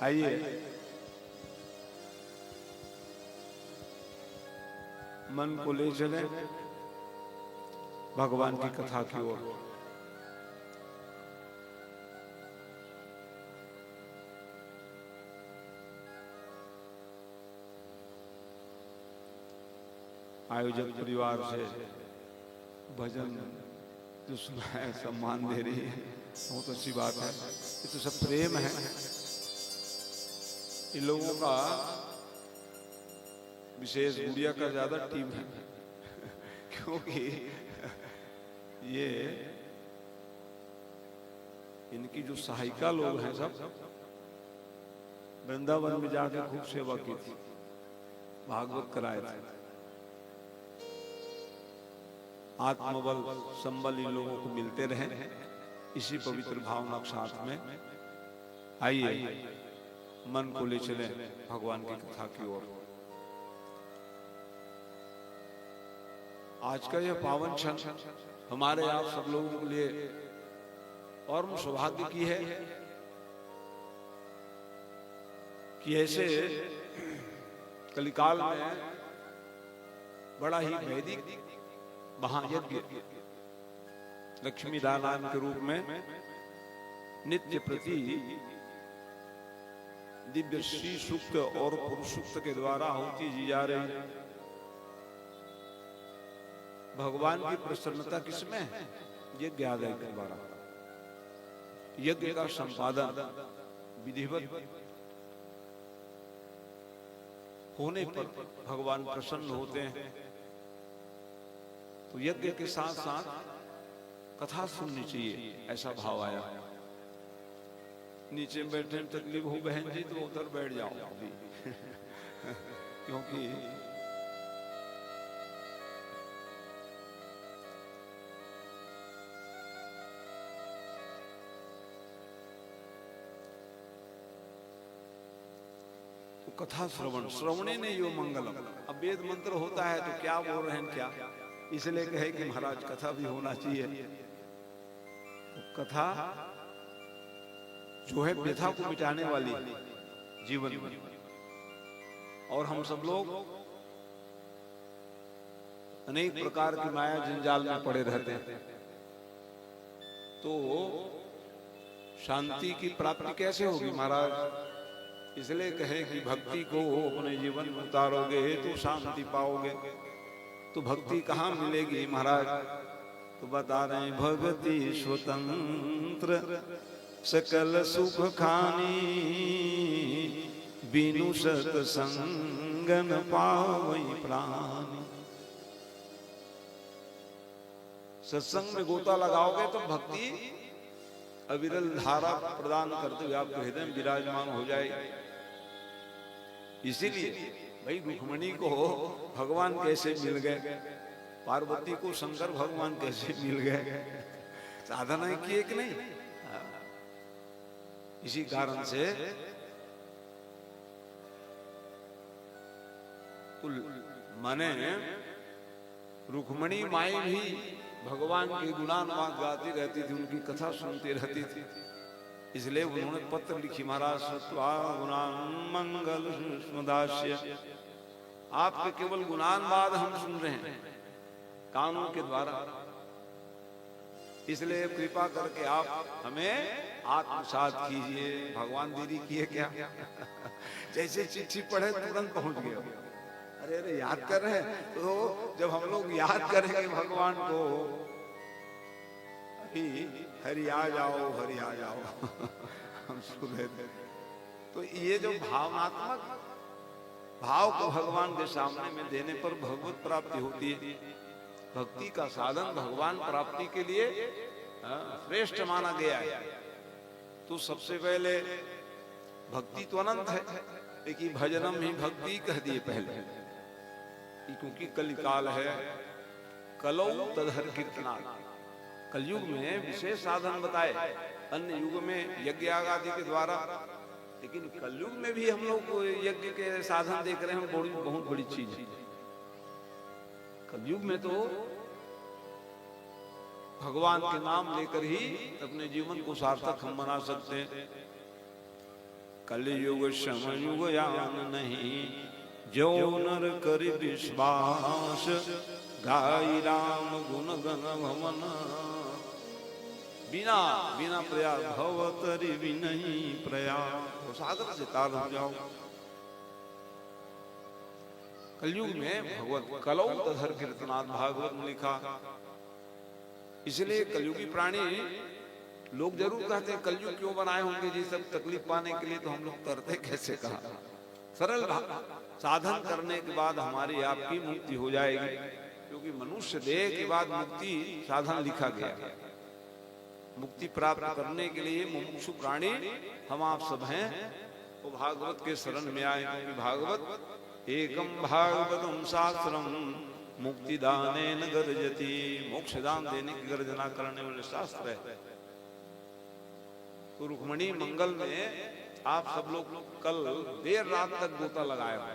आइए मन को ले चले भगवान की कथा की ओर। आयोजक परिवार से भजन जो सुना है, सम्मान दे रही है, बहुत अच्छी बात है। ये तो सब प्रेम है। इन लोगों का विशेष गुड़िया का ज्यादा टीम है क्योंकि ये इनकी जो सहायिका लोग हैं सब वृंदावन में जाकर खूब सेवा की थी, भागवत कराए थे। आत्मबल संबल इन लोगों को मिलते रहे इसी पवित्र भावना के साथ में। आइए मन को ले चले भगवान की कथा की ओर। आज का यह पावन क्षण हमारे आप सब लोगों के लिए और सौभाग्य की है कि ऐसे कलिकाल में बड़ा ही वैदिक महायज्ञ लक्ष्मी दान के रूप में नित्य प्रति दिव्य श्री सूक्त और पुरुष सूक्त के द्वारा आहुति दी जा रही। भगवान की प्रसन्नता किसमें है? यज्ञ आदि के द्वारा। यज्ञ का संपादन विधिवत होने पर भगवान प्रसन्न होते हैं। तो यज्ञ के साथ साथ कथा सुननी चाहिए, ऐसा भाव आया। नीचे बैठने में तकलीफ हो बहन जी तो उधर बैठ जाओ अभी क्योंकि तो कथा श्रवण श्रवणे ने यो मंगलम। अब वेद मंत्र होता है तो क्या बोल रहे हैं क्या, इसलिए कहे कि महाराज कथा भी होना चाहिए। तो कथा जो है व्यथा को मिटाने वाली जीवन में, और हम सब लोग अनेक प्रकार की माया जंजाल में पड़े रहते हैं। तो शांति की प्राप्ति कैसे होगी महाराज? इसलिए कहे कि भक्ति को अपने जीवन में उतारोगे तो शांति पाओगे। तो भक्ति कहाँ मिलेगी महाराज? तो बता रहे हैं भक्ति स्वतंत्र सकल सुख खानी बिनु सत्संगन पावई प्राणी। सत्संग में गोता लगाओगे तो भक्ति अविरल धारा प्रदान करते हुए आपके हृदय में विराजमान हो जाएगी। इसीलिए भाई रुक्मणी को भगवान कैसे मिल गए, पार्वती को शंकर भगवान कैसे मिल गए, साधना की कि नहीं? इसी कारण से माने रुक्मणी माई भी भगवान के गुणानुवाद गाती रहती थी, उनकी कथा सुनती रहती थी। इसलिए उन्होंने पत्र लिखी, महाराज सत्वा गुणान मंगल स्मदास्य। आपके केवल गुणानुवाद हम सुन रहे हैं कानों के द्वारा, इसलिए कृपा करके आप हमें आत्मसात कीजिए। भगवान दीदी किए क्या जैसे चिट्ठी पढ़े तुरंत पहुंच गए। अरे अरे याद कर रहे हैं, तो जब हम लोग याद करेंगे भगवान को, अभी हरि आ जाओ हरि आ जाओ हम सुन रहे थे। तो ये जो भावनात्मक भाव को भगवान के सामने में देने पर भगवत प्राप्ति होती है। भक्ति का साधन भगवान प्राप्ति के लिए श्रेष्ठ माना गया है। तो सबसे पहले भक्ति तो अनंत है, लेकिन भजनम ही भक्ति कह दिए पहले, क्योंकि कलिकाल है। कलौ तदहर कीर्तना, कलयुग में विशेष साधन बताए, अन्य युग में यज्ञ आदि के द्वारा, लेकिन कलयुग में भी हम लोग यज्ञ के साधन देख रहे हैं। बहुत बड़ी चीज है कलयुग में। तो भगवान के नाम लेकर ही अपने जीवन को सार्थक हम बना सकते हैं। कलयुग समयुग यान नहीं, जो नर कर विश्वास, गाई राम गुण गण भवन। बिना बिना प्रयास भवतरि विनयी प्रयास, तो सागर से तार हो जाओ। कलयुग में भगवत कलौ तधर कीर्तनाथ भागवत में लिखा। इसलिए कलयुगी प्राणी लोग जरूर कहते हैं कलयुग क्यों बनाए होंगे जी, सब तकलीफ पाने के लिए, तो हम लोग करते कैसे? कहा सरल साधन करने के बाद हमारी आपकी मुक्ति हो जाएगी, क्योंकि मनुष्य देह के बाद मुक्ति साधन लिखा गया। मुक्ति प्राप्त करने के लिए मुमुक्षु प्राणी हम आप सब हैं, वो भागवत के शरण में आए, क्योंकि भागवत एकम भागवतम शास्त्रम मुक्ति दानेन गर्जति, मोक्ष दान देने की गर्जना करने वाले शास्त्र है। तो रुक्मणी मंगल में आप सब लोग कल देर रात तक गोता लगाए हुए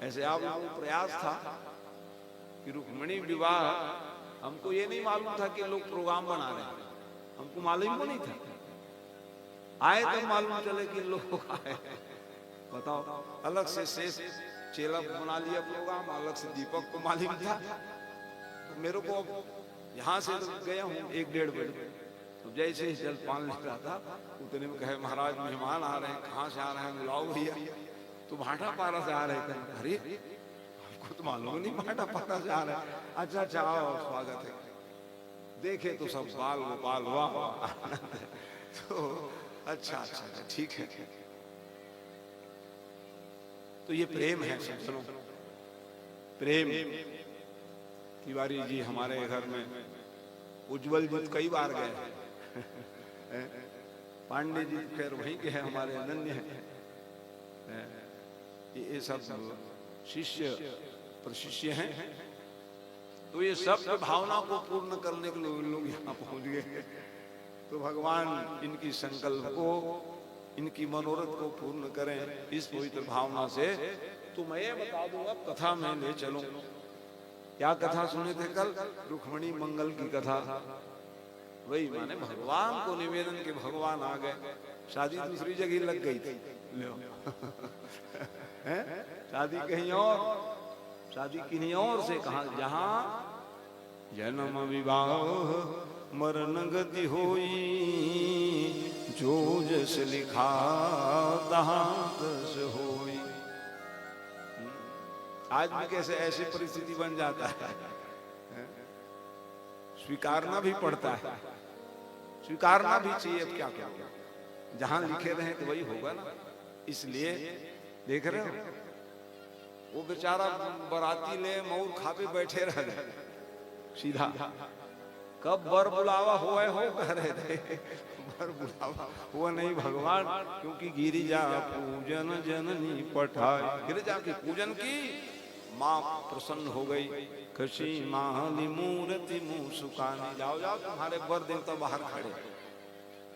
ऐसे आप लोगों को प्रयास था कि रुक्मणी विवाह, हमको ये नहीं मालूम था कि लोग प्रोग्राम बना रहे हैं, हमको मालूम नहीं था। आए तो मालूम चले कि लोग आए। बताओ, अलग से शेष चेला बना लिया प्रोग्राम, अलग से दीपक को मालूम था। तो मेरे को यहाँ से तो गया हूँ 1-1.5 बजे, तो जैसे ही जलपान लिख रहा था उतने में कहे महाराज मेहमान आ रहे हैं। कहाँ से आ रहे हैं? बुलाओ भैया। तो भाटा पारा से आ रहे थे। अरे हमको तो मालूम नहीं भाटा पारा से आ रहे हैं। अच्छा अच्छा आओ, स्वागत है। देखे तो सब बाल गोपाल, वाह। तो अच्छा अच्छा ठीक है। तो ये प्रेम है, सुनो प्रेम। तिवारी जी हमारे घर में, उज्जवल जी कई बार गए, पांडे जी खैर वहीं के हैं, हमारे अनन्य हैं। ये सब शिष्य प्रशिष्य हैं। तो ये सब भावना को पूर्ण करने के लिए लोग यहाँ पहुंच गए। तो भगवान इनकी संकल्प को, इनकी मनोरथ को पूर्ण करें इस पवित्र भावना से। तो मैं ये बता दूं, अब कथा में ले चलूं। क्या कथा सुने थे कल? रुक्मणी मंगल की कथा। वही माने भगवान को निवेदन के भगवान आ गए। शादी दूसरी जगह लग गई थी, शादी कहीं और, शादी किन्हीं और से। कहा जहां जन्म विवाह मरण गति होई, जो जस लिखा तहां तस होई। आज भी कैसे ऐसी परिस्थिति बन जाता है, स्वीकारना भी पड़ता है, स्वीकारना भी चाहिए। अब क्या क्या जहां लिखे रहे तो वही होगा ना। इसलिए देख रहे हो, वो बेचारा बराती ले मऊर खापे बैठे रह गए सीधा। कब बर बुलावा हो कह रहे थे, बर बुलावा हुआ नहीं भगवान, क्योंकि गिरिजा पूजन जननी पठाई। गिरिजा की पूजन की, माँ प्रसन्न हो गई। कशी माली मूर्ति मुंह सुखानी। जाओ जाओ, तुम्हारे बर देवता बाहर खड़े,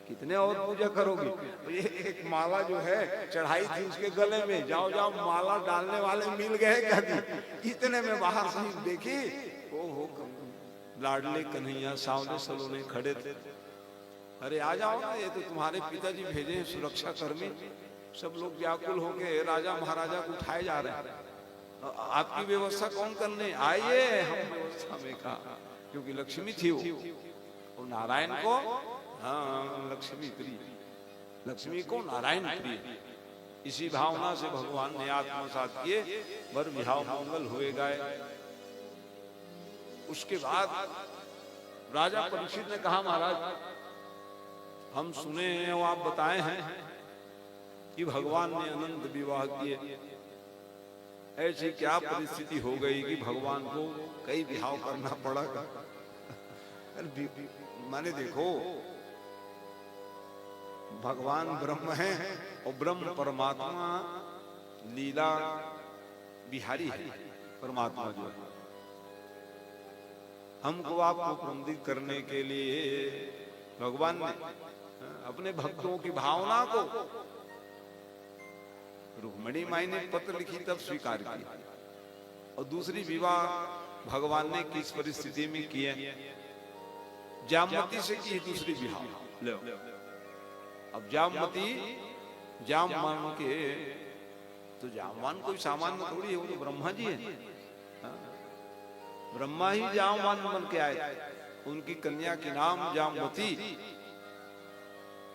कितने और पूजा करोगी? ये एक माला जो है चढ़ाई थी उसके गले में, जाओ जाओ माला डालने वाले मिल गए क्या? इतने में बाहर से देखी, ओ लाडले कन्हैया सावले सलोने खड़े थे। अरे आ जाओ ना, ये तो तुम्हारे पिताजी भेजे सुरक्षा कर्मी। सब लोग व्याकुल हो गए, राजा महाराजा को उठाए जा रहे हैं। आपकी व्यवस्था कौन करने? आइए हम व्यवस्था में। कहा क्योंकि लक्ष्मी थी वो नारायण को, हाँ लक्ष्मी प्रिय, लक्ष्मी को नारायण प्रिय। इसी भावना से भगवान ने आत्मसात किए, वर विहाव मंगल हुए गए। उसके बाद राजा परीक्षित ने कहा महाराज हम सुने हैं और आप बताए हैं कि भगवान ने अनंत विवाह किए। ऐसी क्या परिस्थिति हो गई कि भगवान को कई विवाह करना पड़ा? माने देखो, भगवान ब्रह्म है और ब्रह्म परमात्मा लीला बिहारी है। परमात्मा जो है हमको आपको प्रबंधित करने के लिए भगवान ने अपने भक्तों की भावना को, रुक्मिणी माई ने पत्र लिखी तब स्वीकार किया। और दूसरी विवाह भगवान ने किस परिस्थिति में किए? जामवती से की दूसरी विवाह। अब जामवती जामवान के, तो जामवान कोई सामान्य थोड़ी है, वो तो ब्रह्मा जी है। हाँ? ब्रह्मा ही जामवान बन के आए, उनकी कन्या के नाम जामवती।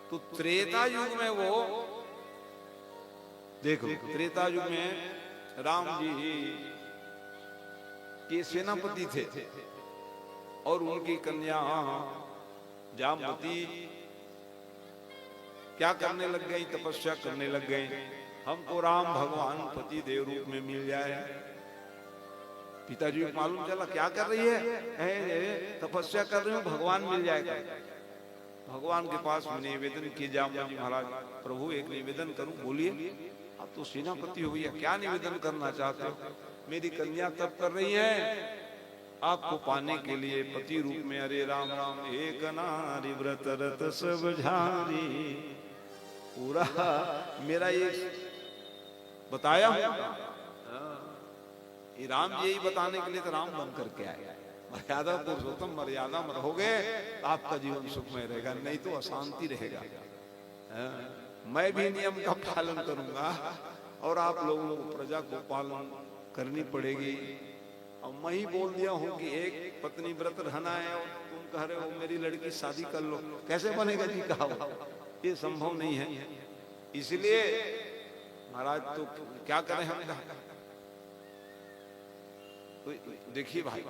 तो त्रेता युग में वो देखो, त्रेता युग में राम जी के सेनापति थे और उनकी कन्या जामवती क्या करने लग गई, तपस्या करने लग गई, हमको राम भगवान पति देव रूप में मिल जाए। पिताजी को मालूम चला क्या कर रही है, तपस्या कर रही हूँ, भगवान मिल जाएगा। भगवान के पास में निवेदन किए, जामवती महाराज प्रभु एक निवेदन करूं, बोलिए। आप तो सेनापति हो भैया, क्या निवेदन करना चाहते हो? मेरी कन्या तप कर रही है आपको पाने के लिए पति रूप में। अरे राम राम, एक नारी व्रत रत सब झारी, पूरा मेरा ये बताया हूं। ये राम जी यही बताने के लिए तो राम बन करके आए। मर्यादा पुरुषोत्तम मर्यादा में रहोगे आपका जीवन सुखमय रहेगा, नहीं तो अशांति रहेगा। मैं भी नियम का पालन करूंगा और आप लोगों को प्रजा को पालन करनी पड़ेगी। अब मैं ही बोल दिया हूं कि एक पत्नी व्रत रहना है और तुम कह रहे हो मेरी लड़की शादी कर लो, कैसे बनेगा जी? कहा ये संभव नहीं है। इसलिए महाराज तो क्या करें हम? तो देखिए भाई,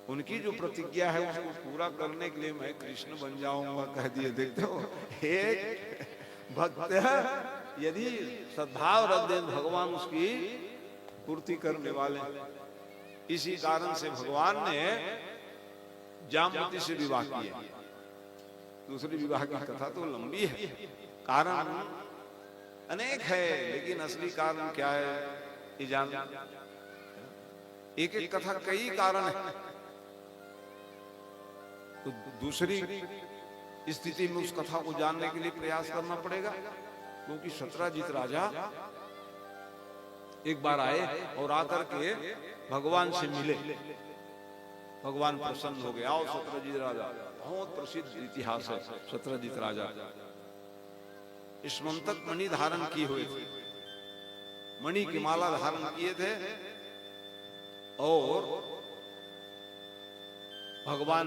उनकी जो प्रतिज्ञा है उसको पूरा करने के लिए मैं कृष्ण बन जाऊंगा कह दिए। देखते हो, एक भक्त यदि सद्भाव रख दे भगवान उसकी पूर्ति करने वाले। इसी कारण से भगवान ने जामवती से विवाह किया। दूसरी विवाह की कथा तो लंबी है, कारण अनेक है, लेकिन असली कारण क्या है ये जान, एक एक कथा कई कारण है। तो दूसरी स्थिति में उस कथा को जानने के लिए प्रयास करना पड़ेगा, क्योंकि सत्रजीत राजा एक बार आए और आकर के भगवान से मिले। भगवान प्रसन्न हो गया। और सत्रजीत राजा बहुत प्रसिद्ध इतिहास है। सत्रजीत राजा स्मंतक मणि धारण किए हुए थे, मणि की माला धारण किए थे, और भगवान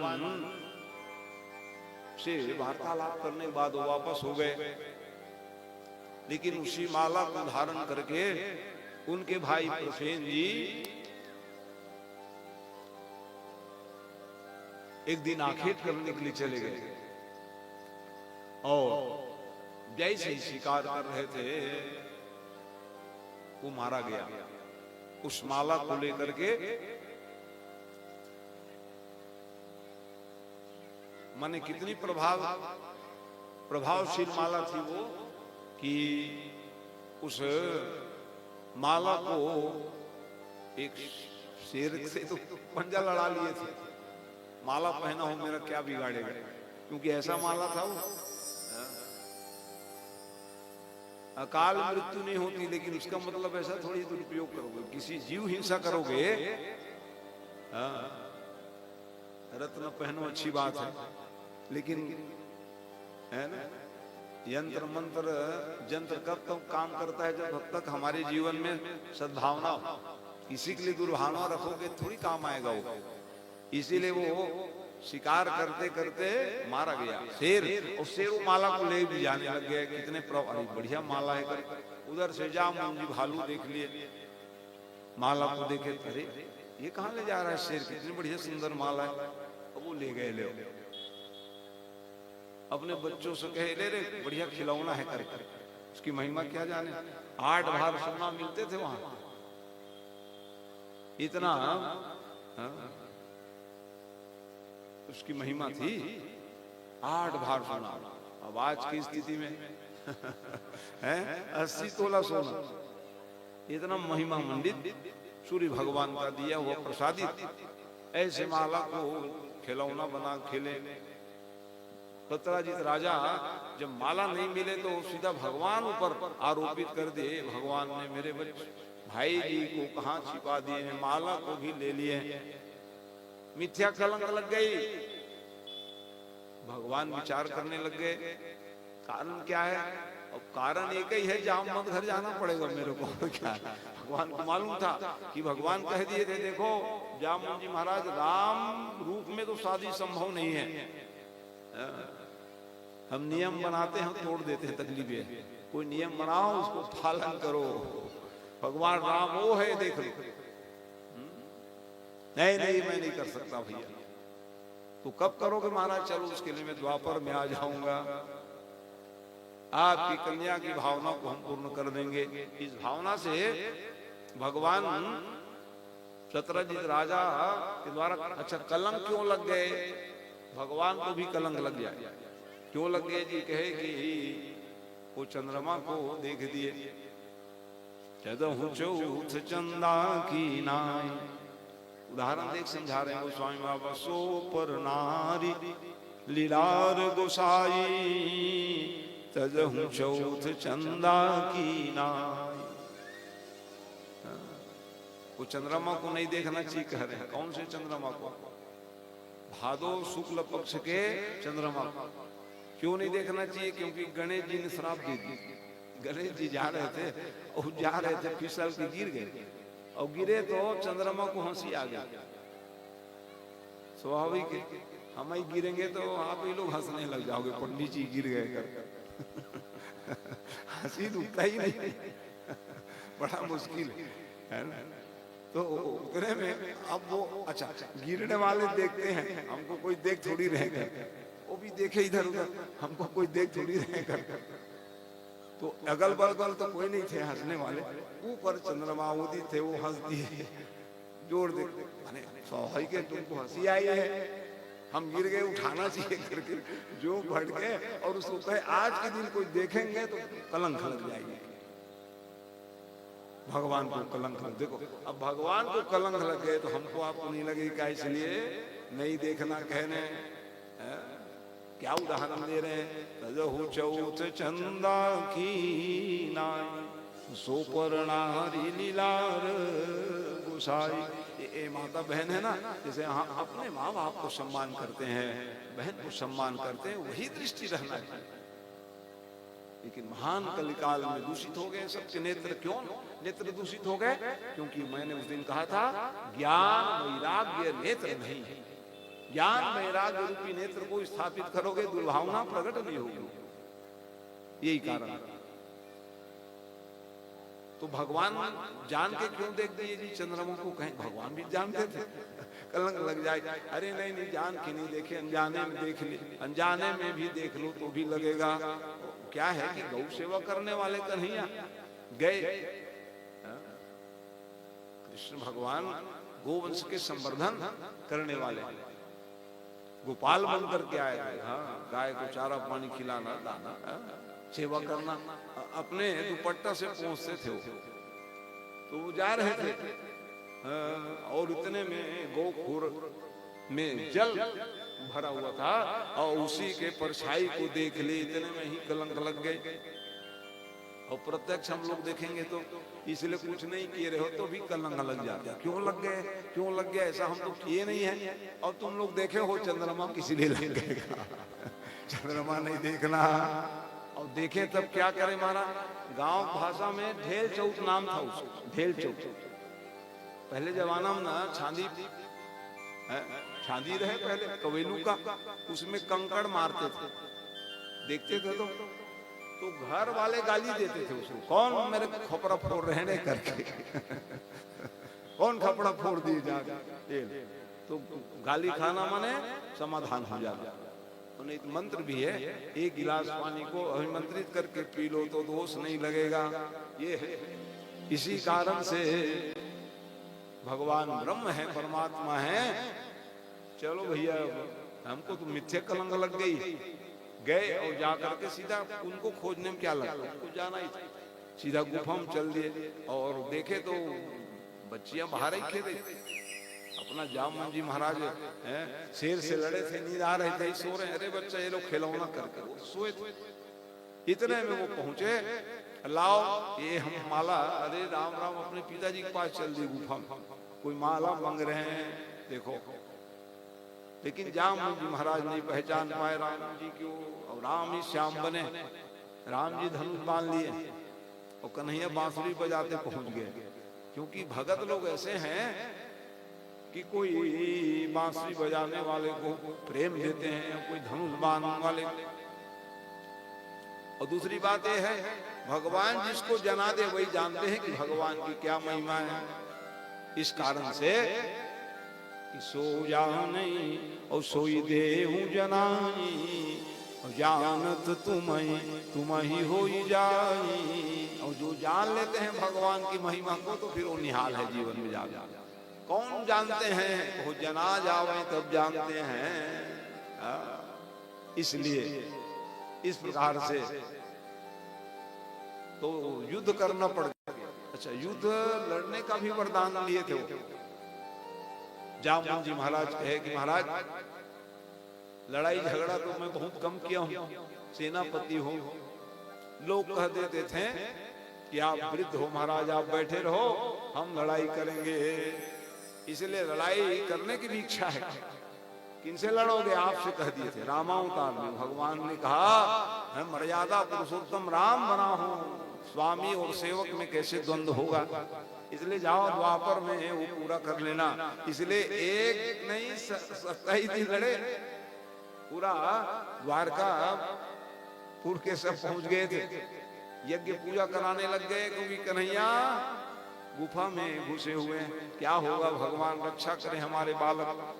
से वार्तालाप करने के बाद वो वापस हो गए। लेकिन उसी माला को धारण करके उनके भाई प्रसेन जी एक दिन आखेट करने के लिए चले गए और जैसे ही शिकार कर रहे थे वो मारा गया। उस माला को लेकर के माने कितनी प्रभावशील माला थी वो, कि उस माला को एक शेर से तो पंजा लड़ा लिए थे। माला पहना हो मेरा क्या बिगाड़ेगा, क्योंकि ऐसा माला था वो। अकाल मृत्यु नहीं होती, लेकिन उसका मतलब ऐसा थोड़ी दुरुपयोग करोगे, किसी जीव हिंसा करोगे। रत्न पहनो अच्छी बात है, लेकिन है ना, यंत्र मंत्र जंत्र कब तक काम करता है? जब तक हमारे जीवन में सद्भावना हो। किसी के लिए दुर्भावना रखोगे थोड़ी काम आएगा वो। इसीलिए वो शिकार करते करते मारा गया शेर, और शेर वो माला को ले भी जाने लग गया। कितने बढ़िया माला है कर। उधर से जामुन जी भालू देख लिए, माला को देखे, अरे ये कहाँ ले जा रहा है शेर, कितनी बढ़िया सुंदर माला है। अब वो ले गए, ले अपने बच्चों से कहे ले रे बढ़िया खिलौना है कर। उसकी महिमा क्या जाने, 8 भार सोना मिलते थे वहां, इतना उसकी महिमा थी। 8 भार सोना। अब आज की स्थिति में है 80 तोला सोना। इतना महिमा मंडित सूर्य भगवान का दिया हुआ प्रसादित ऐसे माला को खिलौना बना खेले। सत्रजीत राजा जब माला नहीं मिले तो सीधा भगवान ऊपर आरोपित कर दिए, भगवान ने मेरे भाई जी को कहां छिपा दिए हैं, माला को भी ले लिए। मिथ्या कलंक लग गई। भगवान विचार करने लग गए, कारण क्या है? अब कारण एक ही है, जामवंत घर जाना पड़ेगा मेरे को, और क्या है? भगवान को मालूम था कि भगवान कह दिए थे, देखो जामवंत जी महाराज, राम रूप में तो शादी संभव नहीं है। हम नियम बनाते हैं, तोड़ देते हैं, तकलीफ है। कोई नियम बनाओ, उसको पालन करो। भगवान राम वो है, देख लो। नहीं नहीं, मैं नहीं कर सकता भैया। तो कब करोगे महाराज? चलो उसके लिए मैं द्वापर में आ जाऊंगा, आपकी कन्या की भावना को हम पूर्ण कर देंगे। इस भावना से भगवान शतरंजित राजा के द्वारा, अच्छा कलंक क्यों लग गए? भगवान को भी कलंक लग जाए। क्यों लग गए जी? कहे कि वो चंद्रमा को देख दिए, चदहु चौथ चंदा की नाई। उदाहरण देख समझा रहे हैं वो स्वामी बाबा। सो पर नारी लीलार गोसाई, तजहु चौथ चंदा की नाई। वो चंद्रमा को नहीं देखना चाहिए कह रहे हैं। कौन से चंद्रमा को? भादो शुक्ल पक्ष के चंद्रमा को। क्यों नहीं देखना चाहिए? क्योंकि गणेश जी ने श्राप दे दी। गणेश जी जा रहे थे और जा रहे थे, फिसल के गिर गए, और गिरे तो चंद्रमा को हंसी आ गई। स्वाभाविक है, हम ही गिरेंगे तो आप ही लोग हंसने लग जाओगे, पंडित जी गिर गए कर। हंसी रुकता ही नहीं, बड़ा मुश्किल है ना। तो उतने में अब वो, अच्छा गिरने वाले देखते हैं, हमको कोई देख थोड़ी रहेगा, वो भी देखे इधर उधर, हमको कोई देख थोड़ी रहेगा। तो अगल बगल तो कोई नहीं थे हंसने वाले, ऊपर चंद्रमा उदित थे, वो हंस दिए जोर दे। माने स्वाभाविक है, तुमको हंसी आई है, हम गिर गए, उठाना चाहिए करके जो बढ़ गए, और उसको कहे आज के दिन कोई देखेंगे तो कलंक लग जाएगी। भगवान को कलंक लग, देखो अब भगवान को कलंक लग गए तो हमको आपको नहीं लगेगा, इसलिए नहीं देखना कहने। क्या उदाहरण दे रहे हैं? तजहु चौथ चंदा की नाई, सो पर नारी लीलार गोसाई। ये माता बहन है ना, जैसे हम अपने माँ बाप को सम्मान करते हैं, बहन को सम्मान करते हैं, वही दृष्टि रहना चाहिए। लेकिन महान कलिकाल में दूषित हो गए सबके नेत्र। क्यों नेत्र दूषित हो गए? क्योंकि मैंने उस दिन कहा था, ज्ञान वैराग्य नेत्र नहीं है। ज्ञान वैराग्य रूपी नेत्र को स्थापित करोगे, दुर्भावना प्रकट नहीं होगी। यही कारण। तो भगवान जान के क्यों देख दिए जी चंद्रमा को? कहीं भगवान भी जानते थे कलंक लग जाए। अरे नहीं नहीं, जान के नहीं देखे, अनजाने में देख ले, अनजाने में भी देख लो तो भी लगेगा। क्या है कि गौ सेवा करने वाले कन्हैया गए, कृष्ण भगवान गोवंश के संवर्धन करने वाले गोपाल बनकर के आए थे। हाँ, गाय को चारा पानी खिलाना, दाना, सेवा करना, अपने दुपट्टा से पहुंचते थे वो। तो वो जा रहे थे, और इतने में गोखुर में जल भरा हुआ था, और उसी के परछाई को देख ले, इतने में ही कलंक लग गए। और प्रत्यक्ष हम लोग देखेंगे तो इसलिए कुछ नहीं किए रहे हो तो भी कलंक लग जाता। क्यों लग गए? क्यों लग गया? ऐसा हम तो किए नहीं है, और तुम लोग देखे हो चंद्रमा किसी लिए लग गएगा। चंद्रमा नहीं देखना। और देखे तब क्या करे महाराज? गांव भाषा में ढेल चौथ नाम था उसको, ढेल चौथ। पहले जमाना में ना छांदी रहे पहले कवेलू का, उसमें कंकड़ मारते थे, देखते थे तो घर वाले गाली देते थे उसको, कौन मेरे खपड़ा फोड़ रहे हैं करके। कौन खपड़ा फोड़ दिए जाके? तो गाली खाना माने समाधान हो जाता। तो एक मंत्र भी है, एक गिलास पानी को अभिमंत्रित करके पी लो तो दोष नहीं लगेगा। ये है, इसी कारण से भगवान ब्रह्म है, परमात्मा है। चलो भैया, हमको तो मिथ्या कलंक लग गई, गए और जाकर के सीधा उनको खोजने में क्या लगा, उनको जाना ही था, सीधा गुफा में चल दिए। और देखे तो बच्चियां बाहर ही खेले, अपना जामवंत जी महाराज शेर से लड़े थे, नींद आ रहे थे, सो रहे। अरे बच्चा ये लोग खिलौना करके वो सोए थे। इतने में वो पहुंचे, लाओ ये हम माला। अरे राम राम, अपने पिताजी के पास चल दी गुफा में, कोई माला मांग रहे हैं। देखो लेकिन जामुन जी महाराज नहीं पहचान पाए राम जी क्यों, और राम ही श्याम बने, राम जी धनुष बांध लिए और कन्हैया बांसुरी बजाते पहुंच गए। क्योंकि भगत लोग ऐसे हैं कि कोई बांसुरी बजाने वाले को प्रेम देते हैं, कोई धनुष बांधने वाले। और दूसरी बात यह है, भगवान जिसको जना दे वही जानते हैं कि भगवान की क्या महिमा है। इस कारण से कि सो जाने और सोई देहु जनाई, और जानत तुम ही हो जाई। और जो जान लेते हैं भगवान की महिमा को तो फिर वो निहाल है जीवन में जागा। कौन जानते हैं, वो जना जावे तब जानते हैं। इसलिए इस प्रकार से तो युद्ध करना पड़ गया। अच्छा, युद्ध लड़ने का भी वरदान लिए थे वो। जामुन जी महाराज कहे कि महाराज लड़ाई झगड़ा तो मैं बहुत कम किया हूं, सेनापति हो। लोग कह देते थे कि आप वृद्ध हो महाराज, आप बैठे रहो, हम लड़ाई करेंगे। इसलिए लड़ाई करने की भी इच्छा है। किनसे लड़ोगे, आपसे कह दिए थे। रामावतार में भगवान ने कहा, मैं मर्यादा पुरुषोत्तम राम बना हूं, स्वामी और सेवक में कैसे द्वंद्व होगा। इसलिए जाओ द्वापर में वो पूरा कर लेना। इसलिए एक नहीं 27 दिन लड़े, पूरा द्वारका पुर के सब पहुंच गए थे। यज्ञ पूजा कराने लग गए, क्योंकि कन्हैया गुफा में घुसे हुए हैं। क्या होगा, भगवान रक्षा करे हमारे बालक।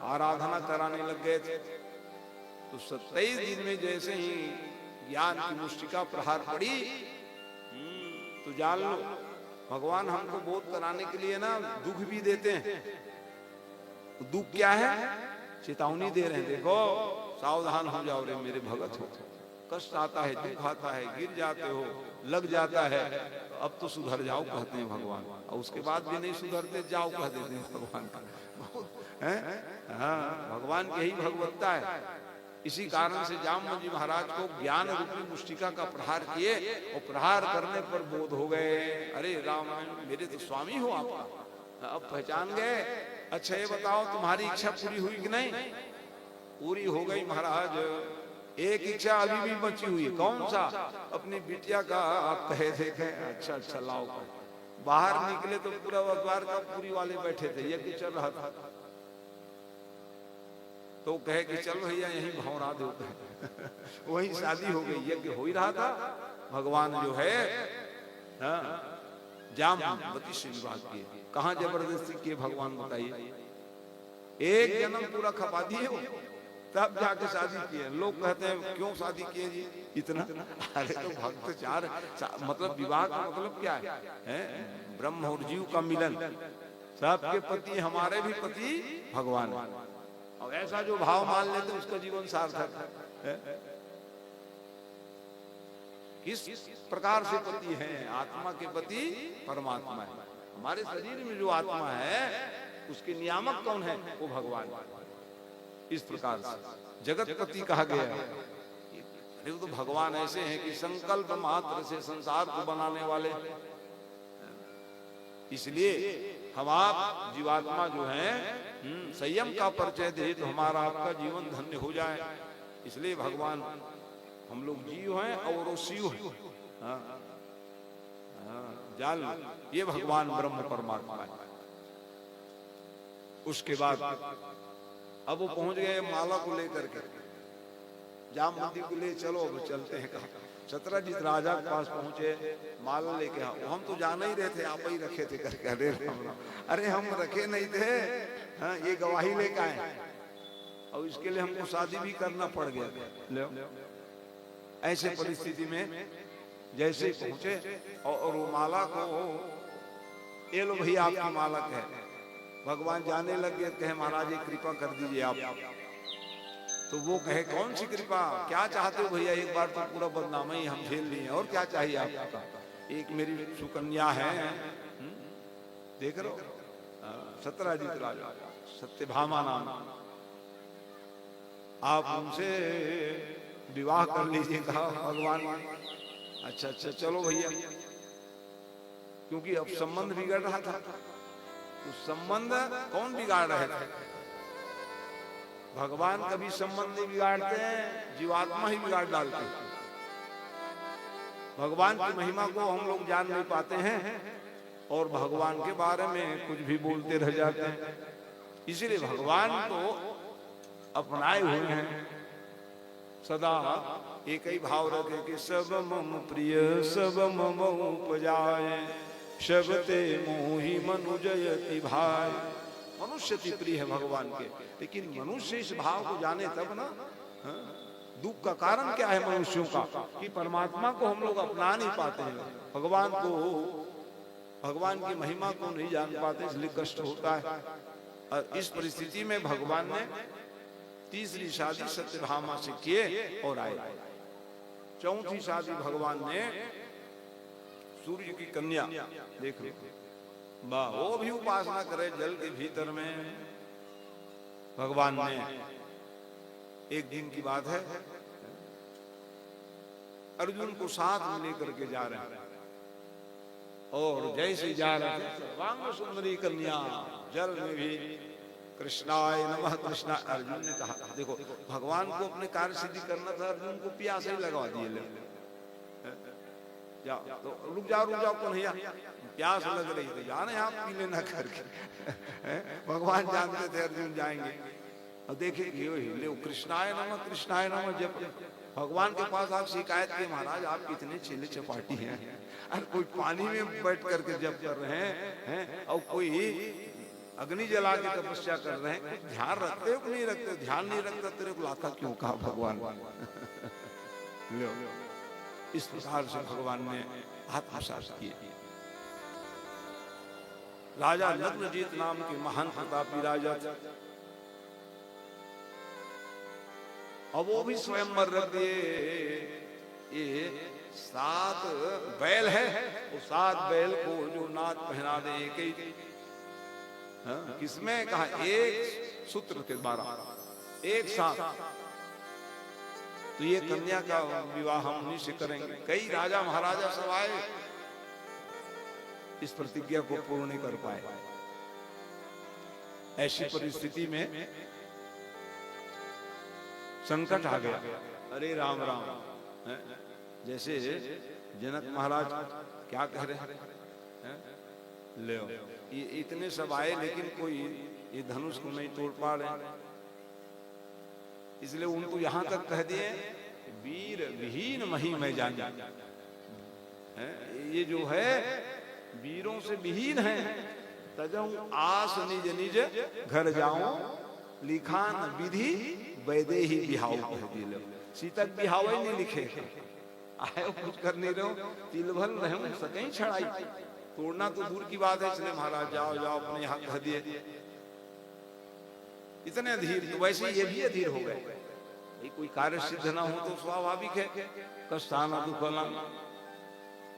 आराधना कराने लग गए थे। तो 27 दिन में जैसे ही ज्ञान की मुष्टिका प्रहार पड़ी, तो जान लो भगवान हमको बोध कराने के लिए ना दुख भी देते हैं। तो दुख क्या है, चेतावनी दे रहे हैं, देखो सावधान हो जाओ रे मेरे भगत हो। कष्ट आता है, दुख आता है, गिर जाते हो, लग जाता है, अब तो सुधर जाओ कहते हैं भगवान। और उसके बाद भी नहीं सुधरते, जाओ कह देते हैं भगवान का। हाँ, भगवान की यही भगवत्ता है। इसी कारण से जामुन जी महाराज को ज्ञान रूपी मुष्टिका का प्रहार किए, और प्रहार करने पर बोध हो गए, अरे राम मेरे तो स्वामी हो आपका, अब पहचान गए। अच्छा ये बताओ तुम्हारी इच्छा पूरी हुई कि नहीं? पूरी हो गई महाराज। एक इच्छा अभी भी बची हुई है। कौन सा? अपनी बिटिया का आप कहे थे। अच्छा अच्छा लाओ। बाहर निकले तो पूरा द्वार का पूरी वाले बैठे थे, यज्ञ चल रहा था। तो कहे कि चल भैया यहीं भंवरा दो। वही शादी हो गई, यज्ञ हो ही रहा था। भगवान जो है जामवती से विवाह किए। कहाँ जबरदस्ती किए भगवान बताइए? एक जन्म पूरा खपा दिए वो, तब जाके शादी किए। लोग कहते हैं क्यों शादी किए जी इतना? अरे तो भक्त चार मतलब विवाह का मतलब क्या है? ब्रह्म और जीव का मिलन। सबके पति हमारे भी पति भगवान। और ऐसा जो भाव मान लेते उसका जीवन सार्थक है। किस प्रकार से पति है? आत्मा के पति परमात्मा है। हमारे शरीर में जो आत्मा है उसके नियामक कौन है? वो भगवान। इस प्रकार से जगतपति कहा गया है। अरे वो तो भगवान ऐसे हैं कि संकल्प मात्र से संसार को बनाने वाले। इसलिए हम आप जीवात्मा जो हैं संयम का परिचय दे तो हमारा आपका जीवन धन्य हो जाए। इसलिए भगवान हम लोग जीव हैं और वो शिव है। जान ये भगवान ब्रह्म परमात्मा है। उसके बाद अब वो पहुंच गए माला को लेकर के। जामवती को ले चलो, अब चलते हैं। कहा सत्यजित राजा के पास पहुंचे, माला लेके आओ। हम तो जाना ही रहे थे, आप ही रखे थे करके। अरे हम रखे नहीं थे, हाँ ये गवाही लेके आए। और इसके लिए हमको शादी भी करना पड़ गया। ऐसे परिस्थिति में जैसे पहुंचे और वो माला को, ये लो भैया आपकी माला है। भगवान जाने लग गए, कहे महाराज ये कृपा कर दीजिए आप। तो वो कहे कौन सी कृपा, क्या चाहते हो भैया? एक बार तो पूरा बदनामी हम झेल लिए, और क्या चाहिए आपका? एक मेरी सुकन्या है, देख रहे हो, सत्यजित राजा, सत्यभामा नाम, आप उनसे विवाह कर लीजिए। कहा भगवान अच्छा अच्छा चलो भैया, क्योंकि अब संबंध बिगड़ रहा था। तो संबंध कौन बिगाड़ रहे थे? भगवान कभी संबंध नहीं बिगाड़ते हैं, जीवात्मा ही बिगाड़ डालते हैं। भगवान की महिमा को हम लोग जान नहीं पाते हैं और भगवान के बारे में कुछ भी बोलते रह जाते हैं। इसीलिए भगवान तो अपनाए हुए हैं, सदा एक ही भाव रखे कि सब मम प्रिय सब मम उपजाए, सब ते मोहि मनुजयति भाई। मनुष्य अति प्रिय है भगवान के, लेकिन मनुष्य इस भाव को जाने तब ना। दुख का कारण क्या है मनुष्यों का कि परमात्मा को हम लोग अपना नहीं पाते हैं, भगवान को, भगवान की महिमा को नहीं जान पाते, इसलिए कष्ट होता है। और इस परिस्थिति में भगवान ने तीसरी शादी सत्यभामा से किए और आए। चौथी शादी भगवान ने सूर्य की कन्या, देख लो, वो भी उपासना करे जल के भीतर में। भगवान ने, एक दिन की बात है, अर्जुन को साथ में लेकर के जा रहे हैं और जैसे जा रहे थे सर्वांग सुंदरी कन्या जल में भी कृष्णाय नमः कृष्णा। अर्जुन ने कहा, देखो भगवान को अपने कार्य सिद्धि करना था, अर्जुन को प्यास ही लगवा दिए। ले जाओ, तो रुक जाओ कन्हैया, प्यास लग रही थी, जाने आप पी लेना करके। भगवान जानते थे अर्जुन जाएंगे। और देखिए कृष्णाय नमः जब भगवान के पास आप शिकायत किए, महाराज आप कितने चेले चपाटी हैं, और कोई पानी में बैठ करके जब कर रहे हैं और कोई अग्नि जला के तपस्या कर रहे हैं, ध्यान रखते हो कि नहीं रखते? ध्यान नहीं रखता तेरे को लाता क्यों, कहा भगवान। लो, इस प्रकार से भगवान ने आत्मसात किए। राजा नग्नजीत नाम के महान प्रतापी राजा, और वो भी स्वयंवर रख दिए। ये 7 बैल है, वो 7 बैल को जो नाच पहना दे एक ही, किसमें कहा, एक सूत्र के 12 एक साथ। तो ये कन्या का विवाह हम उन्हीं से करेंगे। कई राजा महाराजा सब आए, इस प्रतिज्ञा को पूर्ण नहीं कर पाए। ऐसी परिस्थिति में संकट आ गया। अरे राम राम, जैसे जनक महाराज क्या कह रहे हैं, ले ये इतने सब आए लेकिन कोई ये धनुष को नहीं तोड़ पा रहे, इसलिए उनको यहां तक कह दिए वीर विहीन मही में जाना। ये जो है वीरों से विहीन है। तजऊ आस निज निज घर जाऊं, लिखान विधि वैदे ही बिहाव कह दिलो। सीतक बिहाव ही नहीं लिखे, आयो कुछ कर नहीं रहो, तिलभल रहे सकें छड़ाई, तोड़ना तो दूर की बात है। इसलिए महाराज जाओ जाओ अपने यहाँ कह दिए। इतने अधीर, तो वैसे ये भी अधीर हो गए। कोई कार्य सिद्ध ना हो तो स्वाभाविक है कष्टाना दुखना।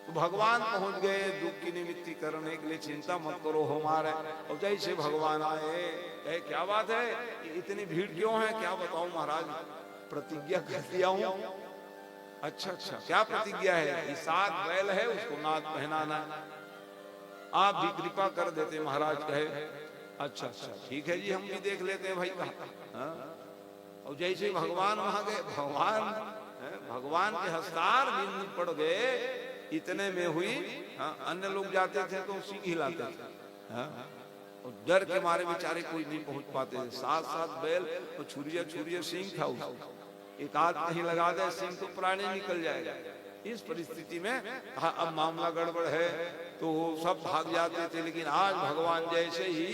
तो भगवान पहुंच गए दुख की निमित्ति करने के लिए, चिंता मत करो हमारे। और जैसे भगवान आए, कहे क्या बात है, इतनी भीड़ क्यों है? क्या बताऊं महाराज, प्रतिज्ञा कर दिया हूं। अच्छा क्या प्रतिज्ञा है? ये 7 बैल है, उसको नाद पहनाना, आप भी कृपा कर देते महाराज। कहे अच्छा ठीक है जी, हम भी देख लेते हैं भाई कहा। और जैसे भगवान वहां गए, भगवान के हस्तार बिंदु पड़ गए, इतने में हुई। अन्य लोग जाते थे तो सिंह हिलाते थे, और डर के मारे बेचारे कोई नहीं पहुंच पाते थे। 7 बैल और छुरिया सिंह था, एक आध कहीं लगा दे सिंह तो प्राणी निकल जाएगा। इस परिस्थिति में कहा अब मामला गड़बड़ है, तो सब भाग जाते थे। लेकिन आज भगवान जैसे ही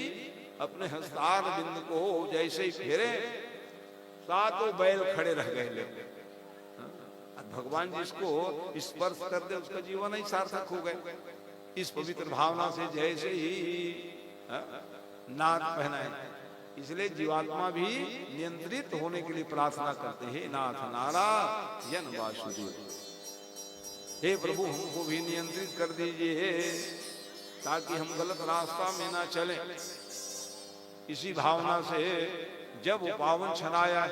अपने हस्तार बिंद को जैसे ही फेरे, 7 बैल खड़े रह गए। भगवान जिसको स्पर्श कर दे उसका जीवन ही सार्थक हो गए। इस पवित्र भावना से जैसे ही नाद पहनाए, इसलिए जीवात्मा भी नियंत्रित होने के लिए प्रार्थना करते हैं, नाथ नारायण वासुदेव, हे प्रभु हमको भी नियंत्रित कर दीजिए ताकि हम गलत रास्ता में ना चलें। इसी भावना से जब वो पावन क्षण आया,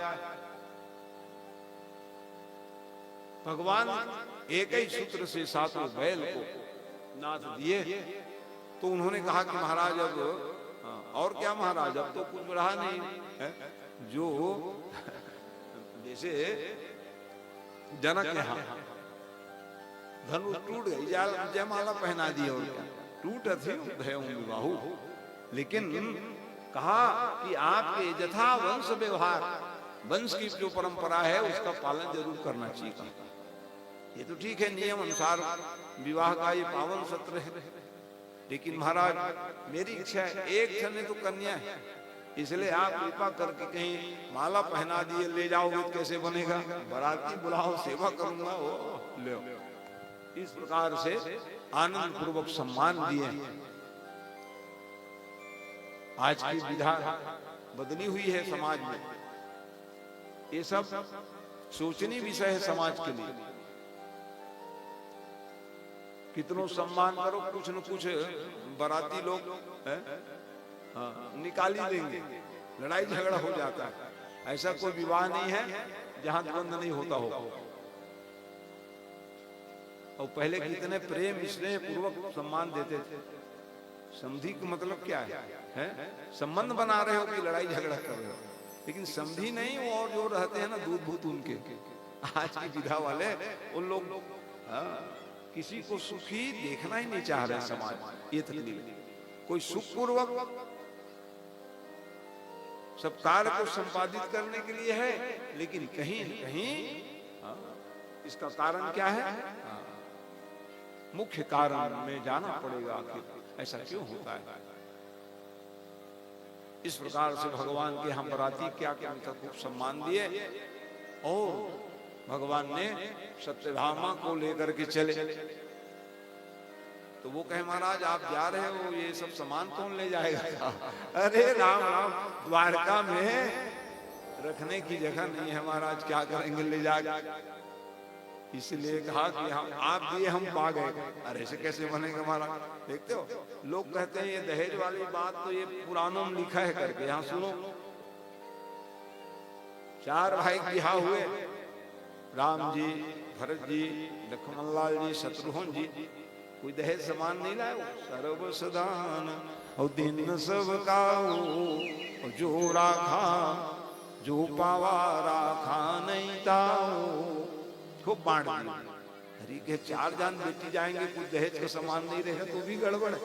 भगवान एक ही सूत्र से 7 बैल को नाथ दिए। तो उन्होंने कहा कि महाराज अब और क्या महाराज, अब तो कुछ रहा नहीं है, जो जैसे जनक के यहाँ धनुष टूट गई, जयमाला पहना दी और क्या, टूट थी भय विवाहु। लेकिन कहा कि आपके यथा वंश व्यवहार, वंश की जो परंपरा है उसका पालन जरूर करना चाहिए। ये तो ठीक है, नियम अनुसार विवाह का ये पावन सत्र है, लेकिन महाराज मेरी इच्छा है, एक क्षण तो कन्या है, इसलिए आप कृपा करके कहीं माला पहना दिए ले जाओगे तो कैसे बनेगा, बाराती बुलाओ, सेवा करूंगा, वो ले। इस प्रकार से आनंद पूर्वक सम्मान दिए। आज की विधा बदली हुई है समाज में, ये सब सोचनीय विषय है समाज के लिए। कितनों सम्मान करो, कुछ न कुछ बाराती लोग निकाल ही देंगे, लड़ाई झगड़ा हो जाता है। ऐसा कोई विवाह नहीं है जहां द्वंद नहीं होता हो। और पहले कितने प्रेम स्नेह पूर्वक सम्मान देते थे। समधी का मतलब क्या है? संबंध बना रहे हो कि लड़ाई झगड़ा कर रहे हो, लेकिन समधी नहीं, वो और जो रहते हैं ना दूध भूत उनके। आज की विधा वाले उन लोग किसी को सुखी देखना ही नहीं चाह रहे समाज। ये तकलीफ, कोई सुख पूर्वक सब कार्य को संपादित करने के लिए है, लेकिन कहीं न कहीं इसका कारण क्या है? मुख्य कारण में जाना पड़ेगा आखिर ऐसा क्यों होता है। इस प्रकार से भगवान के हम बराती क्या क्या खूब सम्मान दिए, और भगवान ने सत्यभामा को लेकर के चले। तो वो कहे महाराज आप जा रहे हो, ये सब सामान कौन ले जाएगा? अरे राम राम, द्वारका में रखने की जगह नहीं है महाराज, क्या करेंगे ले जाकर। इसलिए कहा कि हम आप दिए हम पा गए। अरे ऐसे कैसे बनेगा महाराज? देखते हो लोग कहते हैं ये दहेज वाली बात तो ये पुराणों में लिखा है करके। यहाँ सुनो, 4 भाई बिहार हुए, राम जी, भरत जी, लक्ष्मण लाल जी, शत्रुघ्न जी। कोई दहेज सामान नहीं लाए, सर्व सदान और दिन सब काओ, जो राखा जो पावा राखा नहीं ताओ। खूब बांट दिया। हरी के 4 जान बेटी जाएंगे, कुछ दहेज का सामान नहीं रहेगा तो भी गड़बड़।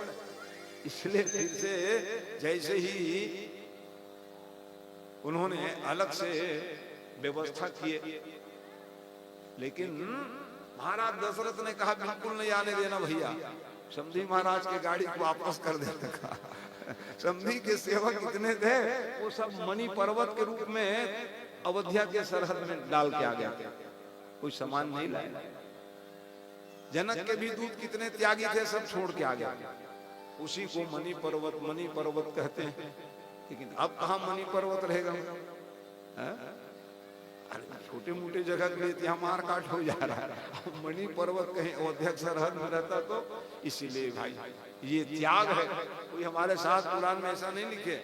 इसलिए फिर से जैसे ही उन्होंने अलग से व्यवस्था किए, लेकिन महाराज दशरथ ने कहा बिल्कुल नहीं आने देना भैया। समधी महाराज के गाड़ी को वापस कर देने का। समधी के सेवक कितने थे, वो सब मणि पर्वत के रूप में अवध्या के सरहद में डाल के आ गया, कोई सामान नहीं लाया। जनक के भी दूत कितने त्यागी थे, सब छोड़ के आ गया। उसी को मणि पर्वत कहते हैं। लेकिन अब कहाँ मणि पर्वत रहेगा? अरे छोटे मोटे जगह के लिए यहाँ मार काट हो जा रहा है। मणि पर्वत कहीं अवध्या सरहद में रहता तो। इसीलिए भाई ये त्याग है। कोई हमारे साथ पुराण में ऐसा नहीं लिखे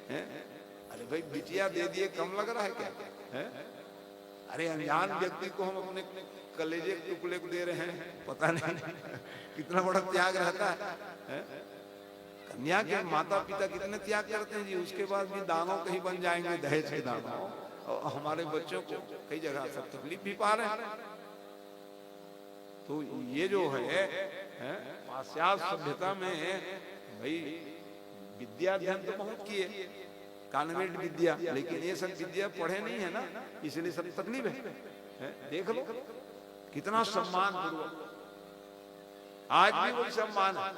हैं? अरे भाई बिटिया दे दिए कम लग रहा है क्या है? अरे अनजान व्यक्ति को हम अपने कलेजे के टुकड़े को दे रहे हैं, पता नहीं कितना बड़ा त्याग रहता है। कन्या के माता पिता कितने त्याग करते हैं जी, उसके बाद भी दानों कहीं बन जाएंगे, दहेज के दानों। और हमारे बच्चों को कई जगह सब तकलीफ भी पा रहे हैं। तो ये जो है पाश्चात्य सभ्यता में भाई विद्या अध्ययन तो बहुत किए, कॉन्वेंट विद्या, लेकिन ये सब विद्या पढ़े नहीं है ना, इसलिए सब तकलीफ है। देख लो कितना सम्मान पूर्वक, आज भी वही सम्मान है,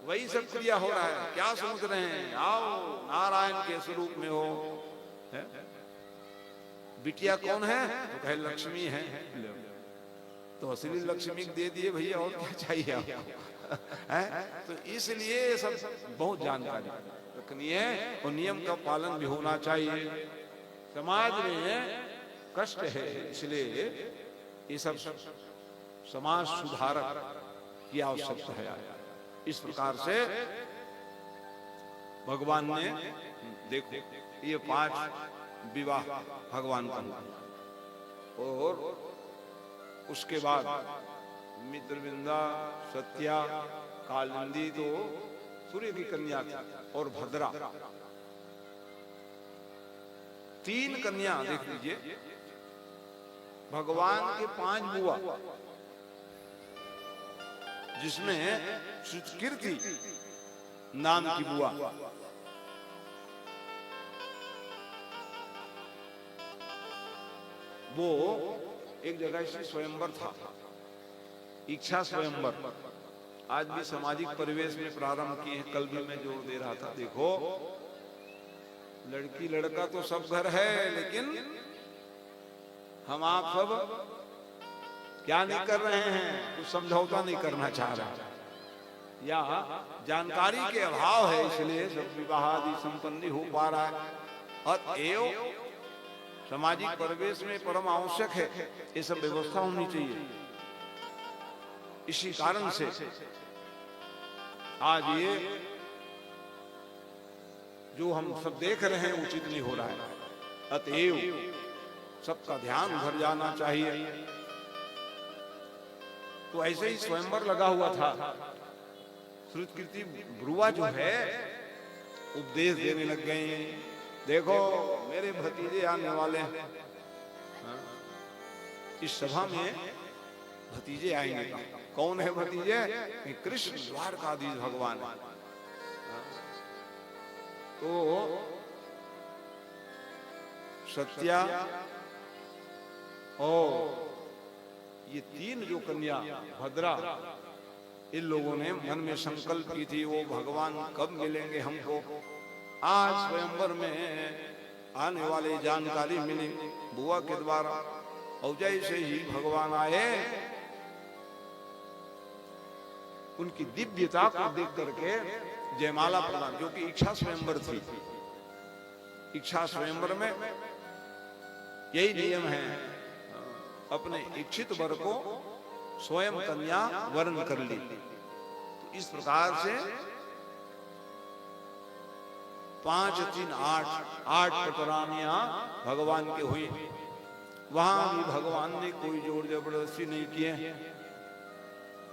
वही सब क्रिया हो रहा है। क्या सोच रहे हैं? आओ नारायण के स्वरूप में हो। बिटिया कौन है? तो कहे लक्ष्मी है। तो असली लक्ष्मी दे दिए भैया, और क्या चाहिए आपको? तो इसलिए सब बहुत जानकारी रखनी है, और नियम का पालन भी होना चाहिए। समाज में कष्ट है, इसलिए ये सब समाज सुधारक की आवश्यकता है। इस प्रकार से भगवान ने देखो ये 5 विवाह भगवान का, और उसके बाद मित्रविंदा, सत्या, कालिंदी तो सूर्य की कन्या थी, और भद्रा 3 कन्या देख लीजिए, भगवान के 5 बुआ, जिसमें श्रुतकीर्ति नाम की बुआ, वो एक जगह से स्वयंवर था, इच्छा स्वयंवर। आज भी सामाजिक परिवेश में प्रारंभ किए हैं। कल भी मैं जोर दे रहा था, देखो लड़की लड़का तो सब घर है, लेकिन हम आप सब क्या नहीं कर रहे हैं, कुछ समझौता नहीं करना चाह रहे, या जानकारी के अभाव है, इसलिए सब विवाह आदि संपन्न हो पा रहा है। अतएव सामाजिक परिवेश में परम आवश्यक है ये सब व्यवस्था होनी चाहिए। इसी कारण से आज ये जो हम सब देख रहे हैं उचित नहीं हो रहा है। अतएव सबका ध्यान उधर जाना चाहिए। तो ऐसे ही स्वयंवर लगा हुआ था। श्रुतकीर्ति ब्रुआ जो है उपदेश देने लग गए हैं, देखो मेरे भतीजे आने वाले हैं, इस सभा में भतीजे आएंगे। कौन है भतीजे? कृष्ण द्वारकाधीश भगवान है। तो सत्या और ये 3 जो कन्या भद्रा, इन लोगों ने मन में संकल्प की थी वो भगवान कब मिलेंगे हमको। आज स्वयंवर में आने वाली जानकारी मिली बुआ के द्वारा, और जैसे ही भगवान आए उनकी दिव्यता को देख करके जयमाला प्रदान, जो कि इच्छा स्वयंवर थी। इच्छा स्वयंवर में यही नियम है, अपने इच्छित वर को स्वयं कन्या वर्ण कर ली। तो इस प्रकार से 5, 3, 8 पटरानियां भगवान के हुई। वहां भी भगवान ने कोई जोर जबरदस्ती नहीं किए।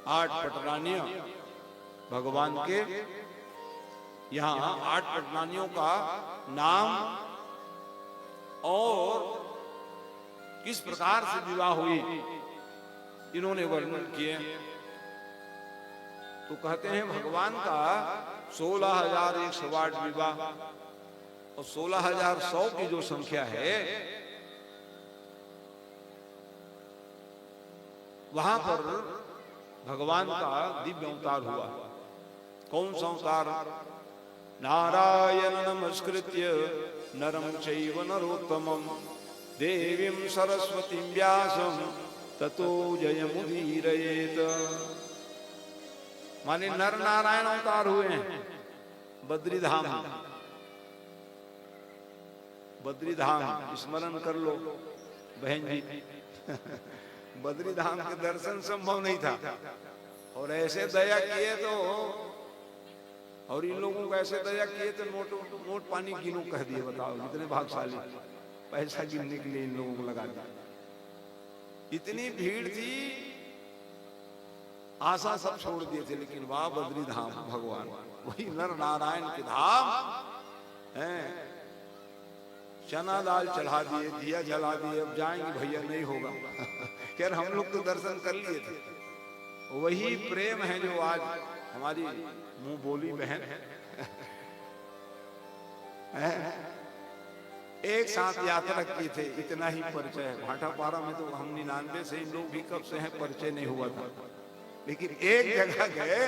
8 पटरानियां भगवान के, यहाँ 8 पटरानियों का नाम और किस प्रकार से विवाह हुई इन्होंने वर्णन किए। तो कहते हैं भगवान का 16,108 विवाह और 16,100 की जो संख्या है, वहां पर भगवान का दिव्य अवतार हुआ। कौन सा अवतार? नारायण नमस्कृत्य नरम चैव नरोत्तमं देवीं सरस्वतीं व्यासं ततो जयमुदीरयेत। माने नर नारायण अवतार हुए हैं बद्रीधाम। बद्रीधाम स्मरण कर लो बहन जी। बद्रीधाम के दर्शन संभव नहीं था, और ऐसे दया किए तो, और इन लोगों को ऐसे दया किए तो नोट पानी गिनो कह दिए। बताओ इतने भागशाली, पैसा गिनने के लिए इन लोगों को लगा दिया। इतनी भीड़ थी, आशा सब छोड़ दिए थे, लेकिन वाह बद्रीधाम भगवान, वही नर नारायण के धाम हैं। चना दाल चढ़ा दिए, दिया जला दिए, अब जाएंगे भैया नहीं होगा। खैर हम लोग तो दर्शन कर लिए थे। वही प्रेम है जो आज हमारी मुंह बोली बहन है। एक साथ यात्रा की थे, इतना ही परिचय है। भाटापारा में तो हम 99 से, इन लोग भी कब से हैं, परिचय नहीं हुआ था। लेकिन एक जगह गए,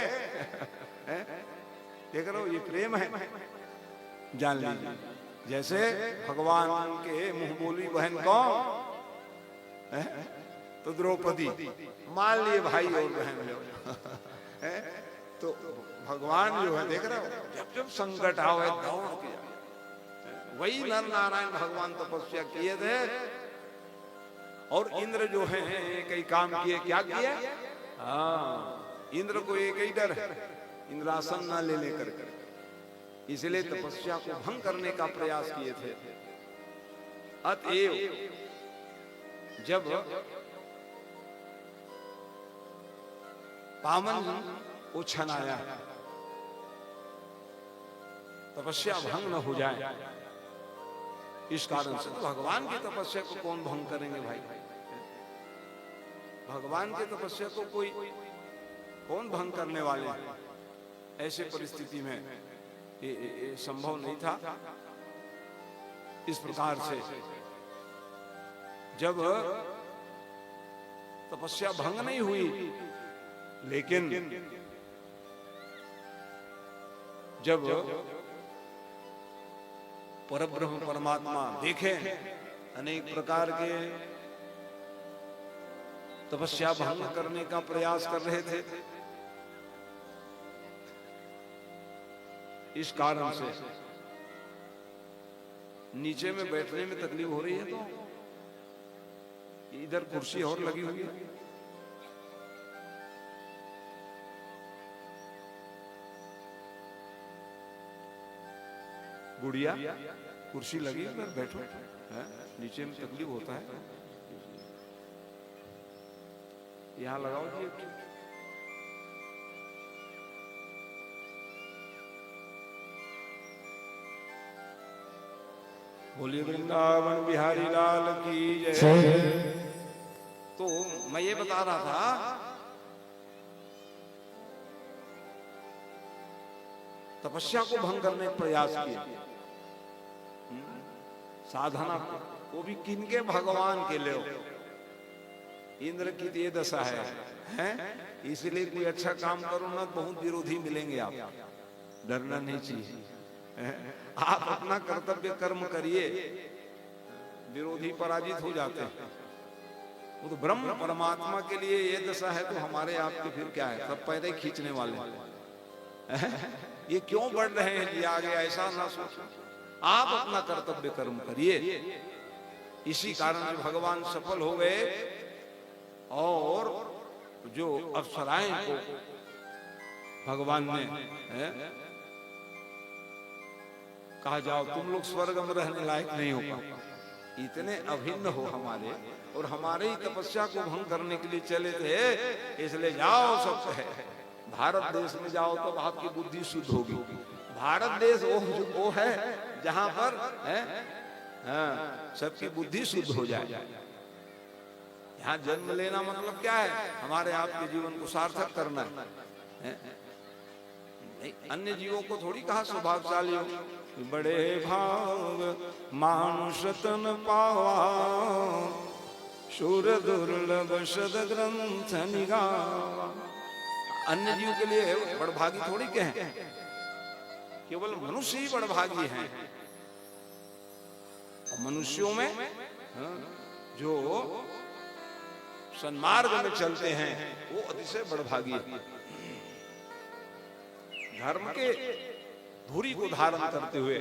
देख रहे हो ये प्रेम है, जान लीजिए। जैसे भगवान के मुंह बोली बहन कौन है? तो द्रौपदी। मान लिए भाई और बहन जो तो भगवान जो है, देख रहे हो जब जब संकट आवे दौड़ के, वही नर नारायण भगवान तपस्या किए थे। और इंद्र जो है कई काम किए। क्या किए? हाँ, इंद्र को एक ही डर है, इंद्रासन न ले लेकर, इसलिए तपस्या को भंग करने का प्रयास किए थे। अतएव जब पावन वो क्षण आया, तपस्या भंग न हो जाए, इस कारण से तो भगवान की तपस्या को कौन भंग करेंगे भाई? भगवान की तपस्या को कोई कौन भंग करने वाले? ऐसे परिस्थिति में ये संभव नहीं था। इस प्रकार से जब तपस्या भंग नहीं हुई, लेकिन जब परब्रह्म परमात्मा देखे अनेक प्रकार के तपस्या भंग करने का प्रयास कर रहे थे, इस कारण से नीचे में बैठने में तकलीफ हो रही है, तो इधर कुर्सी और लगी हुई है। गुड़िया कुर्सी लगी है, बैठो है? नीचे में तकलीफ होता है, यहां लगाओ जी। बोलिए वृंदावन बिहारी लाल की जय। तो मैं ये बता रहा था, तपस्या को भंग करने का प्रयास किया, साधना को भी किनके? भगवान के लिए। इंद्र की ये दशा है? इसलिए कोई अच्छा काम करो ना, बहुत विरोधी मिलेंगे। आप डरना नहीं चाहिए, आप अपना कर्तव्य कर्म करिए, विरोधी पराजित हो जाते हैं। वो तो ब्रह्म परमात्मा के लिए ये दशा है, तो हमारे आपके फिर क्या है? सब पैदे खींचने वाले ये क्यों बढ़ रहे हैं जी आगे? ऐसा ना सोचो, आप अपना कर्तव्य कर्म करिए। इसी कारण से भगवान सफल हो गए, और जो अप्सराएं को भगवान ने कहा जाओ तुम लोग स्वर्ग में रहने लायक नहीं हो पाओ, इतने अभिन्न हो हमारे, और हमारे ही तपस्या को भंग करने के लिए चले थे, इसलिए जाओ सब है भारत देश में जाओ तो आपकी बुद्धि शुद्ध होगी। भारत देश वो है जहां पर सबकी बुद्धि शुद्ध हो जाए। यहाँ जन्म लेना मतलब क्या है? हमारे आपके जीवन को सार्थक करना है। अन्य जीवों को थोड़ी कहा स्वभावशाली हो, बड़े भाग मानुष तन पावा, शूर दुर्लभ शद ग्रंथ निगावा। अन्य जीव के लिए बड़भागी थोड़ी के हैं, केवल मनुष्य ही बड़भागी हैं। मनुष्यों में जो सन्मार्ग में चलते हैं वो अतिशय बड़भागी है। धर्म के धुरी को धारण करते हुए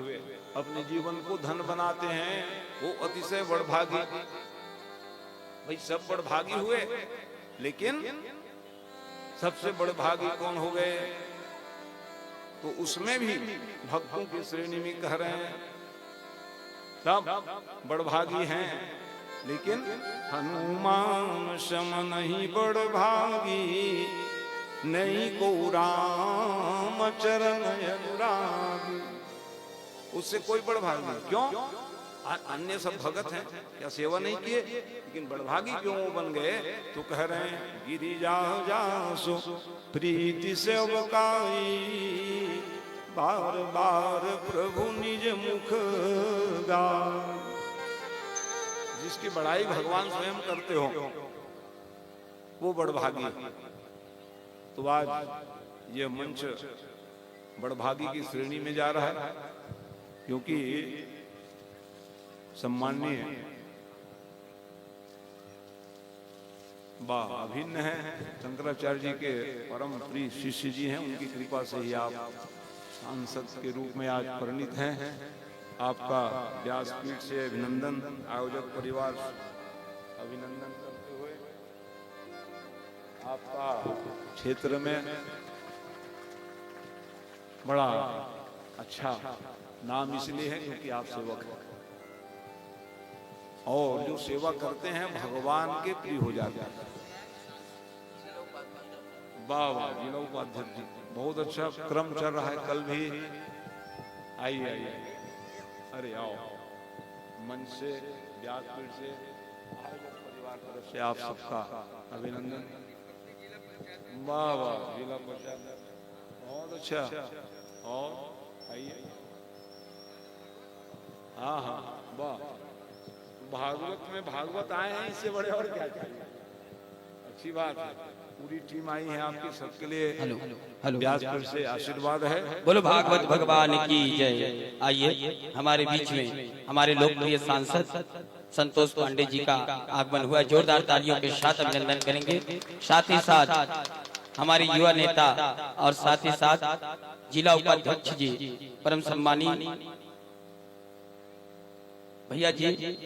अपने जीवन को धन बनाते हैं, वो अतिशय बड़भागी। भाई सब बड़भागी हुए, लेकिन सबसे बड़भागी कौन हो गए? तो उसमें भी भक्तों की श्रेणी में कह रहे हैं सब बड़भागी हैं, लेकिन हनुमान सम नहीं बड़भागी, नहीं को राम चरण अनुरागी। उससे कोई बड़भागी नहीं। क्यों? अन्य सब भगत हैं, क्या सेवा नहीं किए? लेकिन बड़भागी क्यों बन गए? तो कह रहे हैं गिरिजा जासो प्रीति से अवकाई, बार बार प्रभु निज मुख गाए। जिसकी बड़ाई भगवान स्वयं करते हो वो बड़भागी। तो आज ये मंच बड़भागी की श्रेणी में जा रहा है, क्योंकि सम्माननीय अभिन्न है, शंकराचार्य जी के परम प्रिय शिष्य जी हैं, उनकी कृपा से ही आप सांसद के रूप में आज परिणित हैं। आपका व्यासपीठ से अभिनंदन, आयोजक परिवार अभिनंदन करते हुए आपका क्षेत्र में बड़ा अच्छा नाम इसलिए है क्योंकि आप सेवक हैं, और जो सेवा करते हैं भगवान के प्रिय हो जाते हैं। वाह वाह जिला उपाध्यक्ष जी, बहुत अच्छा क्रम चल रहा है। कल भी आइए, अरे आओ, मंच से, व्यासपीठ से, आयोजक परिवार तरफ से आप सबका अभिनंदन। वाह वाह, जिला पंचायत बहुत अच्छा। और आइए, हाँ हाँ वाह, भागवत में भागवत आए हैं, इससे बड़े और क्या चाहिए। अच्छी बात है, पूरी टीम आई है आपकी, सबके लिए व्यासपीठ से आशीर्वाद है। बोलो भागवत भगवान की जय। आइए, हमारे बीच में हमारे लोकप्रिय सांसद संतोष पांडे जी का आगमन हुआ, जोरदार तालियों के साथ अभिनंदन करेंगे। साथ ही साथ हमारे युवा नेता और साथ ही साथ जिला उपाध्यक्ष जी परम सम्मानीय भैया जी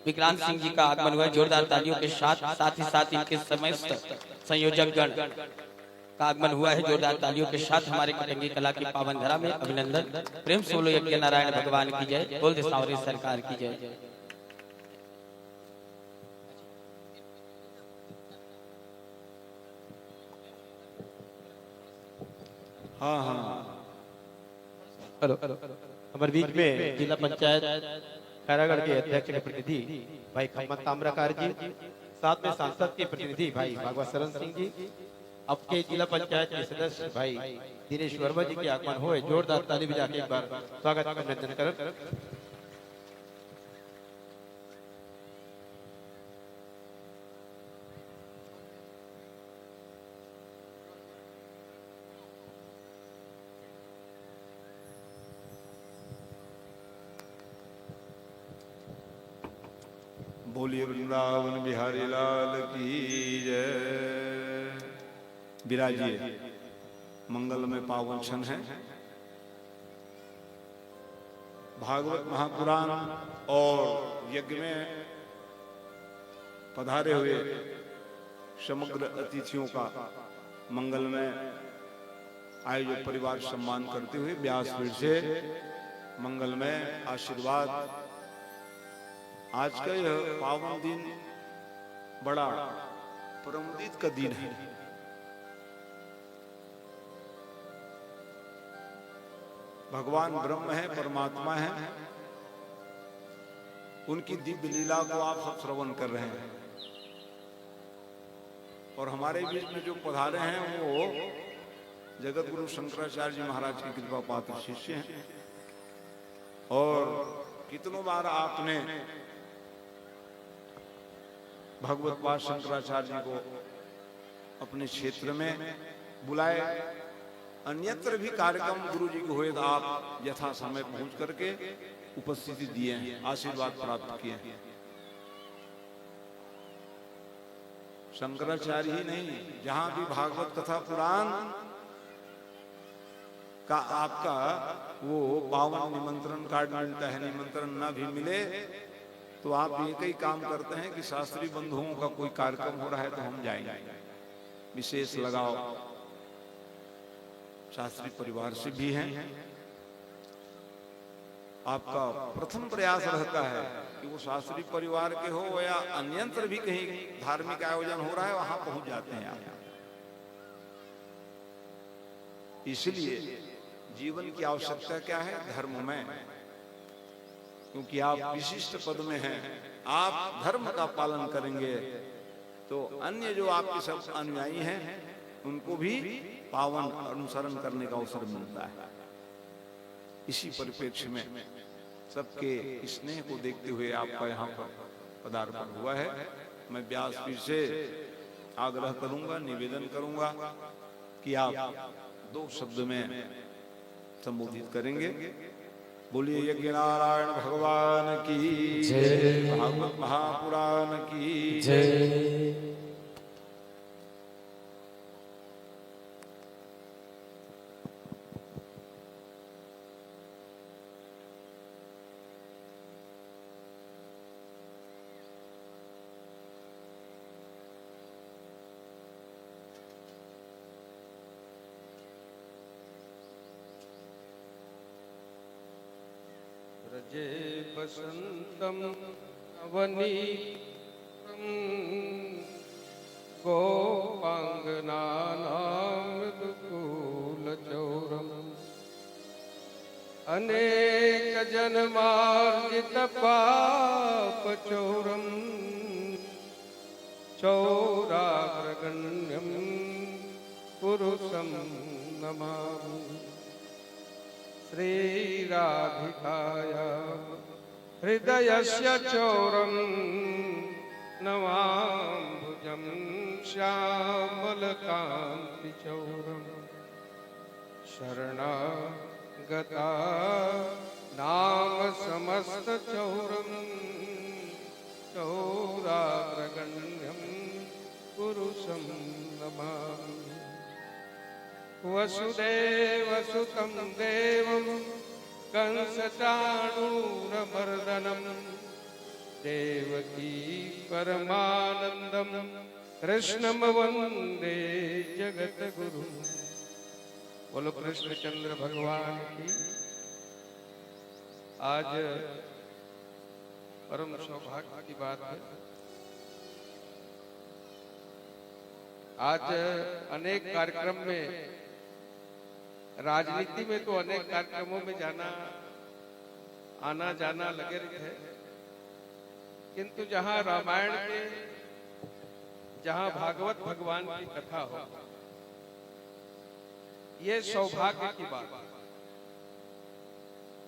विक्रांत सिंह जी का आगमन हुआ, जोरदार तालियों के साथ। साथ ही साथ इनके समस्त संयोजक गण का आगमन हुआ है, जोरदार तालियों के साथ। हमारे कटंगी कला की पावन धरा में अभिनंदन। प्रेम से बोलो यज्ञ नारायण भगवान की जय, बोल दे सांवरे सरकार की जय। हाँ हाँ, हमारे बीच में जिला पंचायत खैरागढ़ के अध्यक्ष के प्रतिनिधि भाई खम्मत ताम्रकार जी, साथ में सांसद के प्रतिनिधि भाई भागवत शरण सिंह जी, आपके जिला पंचायत के सदस्य भाई दिनेश वर्मा जी के आगमन हुए, जोरदार ताली बजा के एक बार स्वागत अभिनंदन कर। बोलिए वृंदावन बिहारी लाल की जय। विराजिए, मंगल में पावन क्षण है। भागवत महापुराण और यज्ञ में पधारे हुए समग्र अतिथियों का मंगल में आयोजक परिवार सम्मान करते हुए व्यासपीठ से मंगल में आशीर्वाद। आज का यह पावन दिन बड़ा परमोदित का दिन है। भगवान ब्रह्म है, परमात्मा है, उनकी दिव्य लीला को आप सब श्रवण कर रहे हैं। और हमारे बीच में जो पधारे हैं वो जगत गुरु शंकराचार्य जी महाराज की कृपा पात्र शिष्य हैं। और कितनों बार आपने भगवत पाद शंकराचार्य जी को अपने क्षेत्र में बुलाए, अन्यत्र भी कार्यक्रम गुरु जी के हुए तो आप यथा समय पहुंच करके उपस्थिति दिए हैं, आशीर्वाद प्राप्त किए हैं। शंकराचार्य ही नहीं, जहां भी भागवत कथा पुराण का आपका वो पावन निमंत्रण कार्ड मिलता है, निमंत्रण न भी मिले तो आप एक ही काम करते हैं कि शास्त्री बंधुओं का कोई कार्यक्रम हो रहा है तो हम जाएंगे, विशेष लगाव शास्त्री परिवार से भी हैं। आपका प्रथम प्रयास रहता है कि वो शास्त्री परिवार के हो या अन्यत्र भी कहीं धार्मिक आयोजन हो रहा है वहां पहुंच जाते हैं आप। इसलिए जीवन की आवश्यकता क्या है? धर्म में, क्योंकि आप विशिष्ट पद में हैं, आप धर्म का पालन करेंगे तो अन्य जो आपके सब अनुयायी हैं उनको भी पावन अनुसरण करने का अवसर मिलता है। इसी परिप्रेक्ष्य में सबके स्नेह को देखते हुए आपका यहाँ पर पदार्पण हुआ है। मैं व्यासपीठ से आग्रह करूंगा, निवेदन करूंगा कि आप दो शब्द में संबोधित करेंगे। बोलिए यज्ञ नारायण भगवान की जय, भागवत महापुराण की जय। व्रजे वसंतम अवनीतम गोपांगनानामृदुकूलचौरम अनेक जन्मार्जित पाप चौरम चौराग्रगण्यम पुरुषम नमामि। श्रीराधिकाया हृदयस्य चौरम नमाम्बुजं श्यामलकान्ति चौरम। शरणागता नाम समस्त चौरम चौराग्रगण्यं पुरुषं नमामि। वसुदेवसुतं देवं कंसचाणूरमर्दनं देवकी परमानंदम कृष्णम वंदे जगतगुरु। बोलो कृष्णचंद्र भगवान की। आज परम सौभाग्य की बात है। आज अनेक कार्यक्रम में, राजनीति में तो अनेक कार्यक्रमों में जाना आना जाना लगे रहते हैं, किंतु जहां रामायण के, जहां भागवत भगवान की कथा हो, ये सौभाग्य की बात है।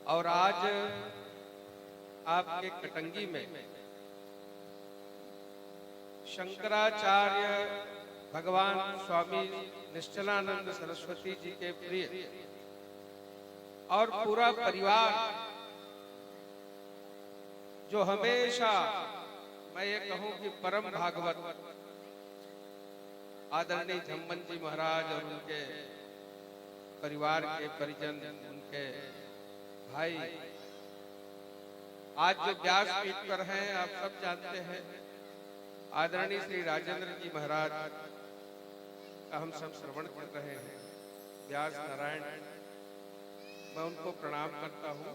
और आज आपके कटंगी में शंकराचार्य भगवान स्वामी निश्चलानंद सरस्वती जी के प्रिय और पूरा परिवार, जो हमेशा मैं ये कहूं कि परम भागवत आदरणीय झम्मन जी महाराज और उनके परिवार के परिजन, उनके भाई आज जो व्यासपीठ पर हैं, आप सब जानते हैं, आदरणीय श्री राजेंद्र जी महाराज का हम सब श्रवण कर रहे हैं। व्यास नारायण, मैं उनको प्रणाम करता हूं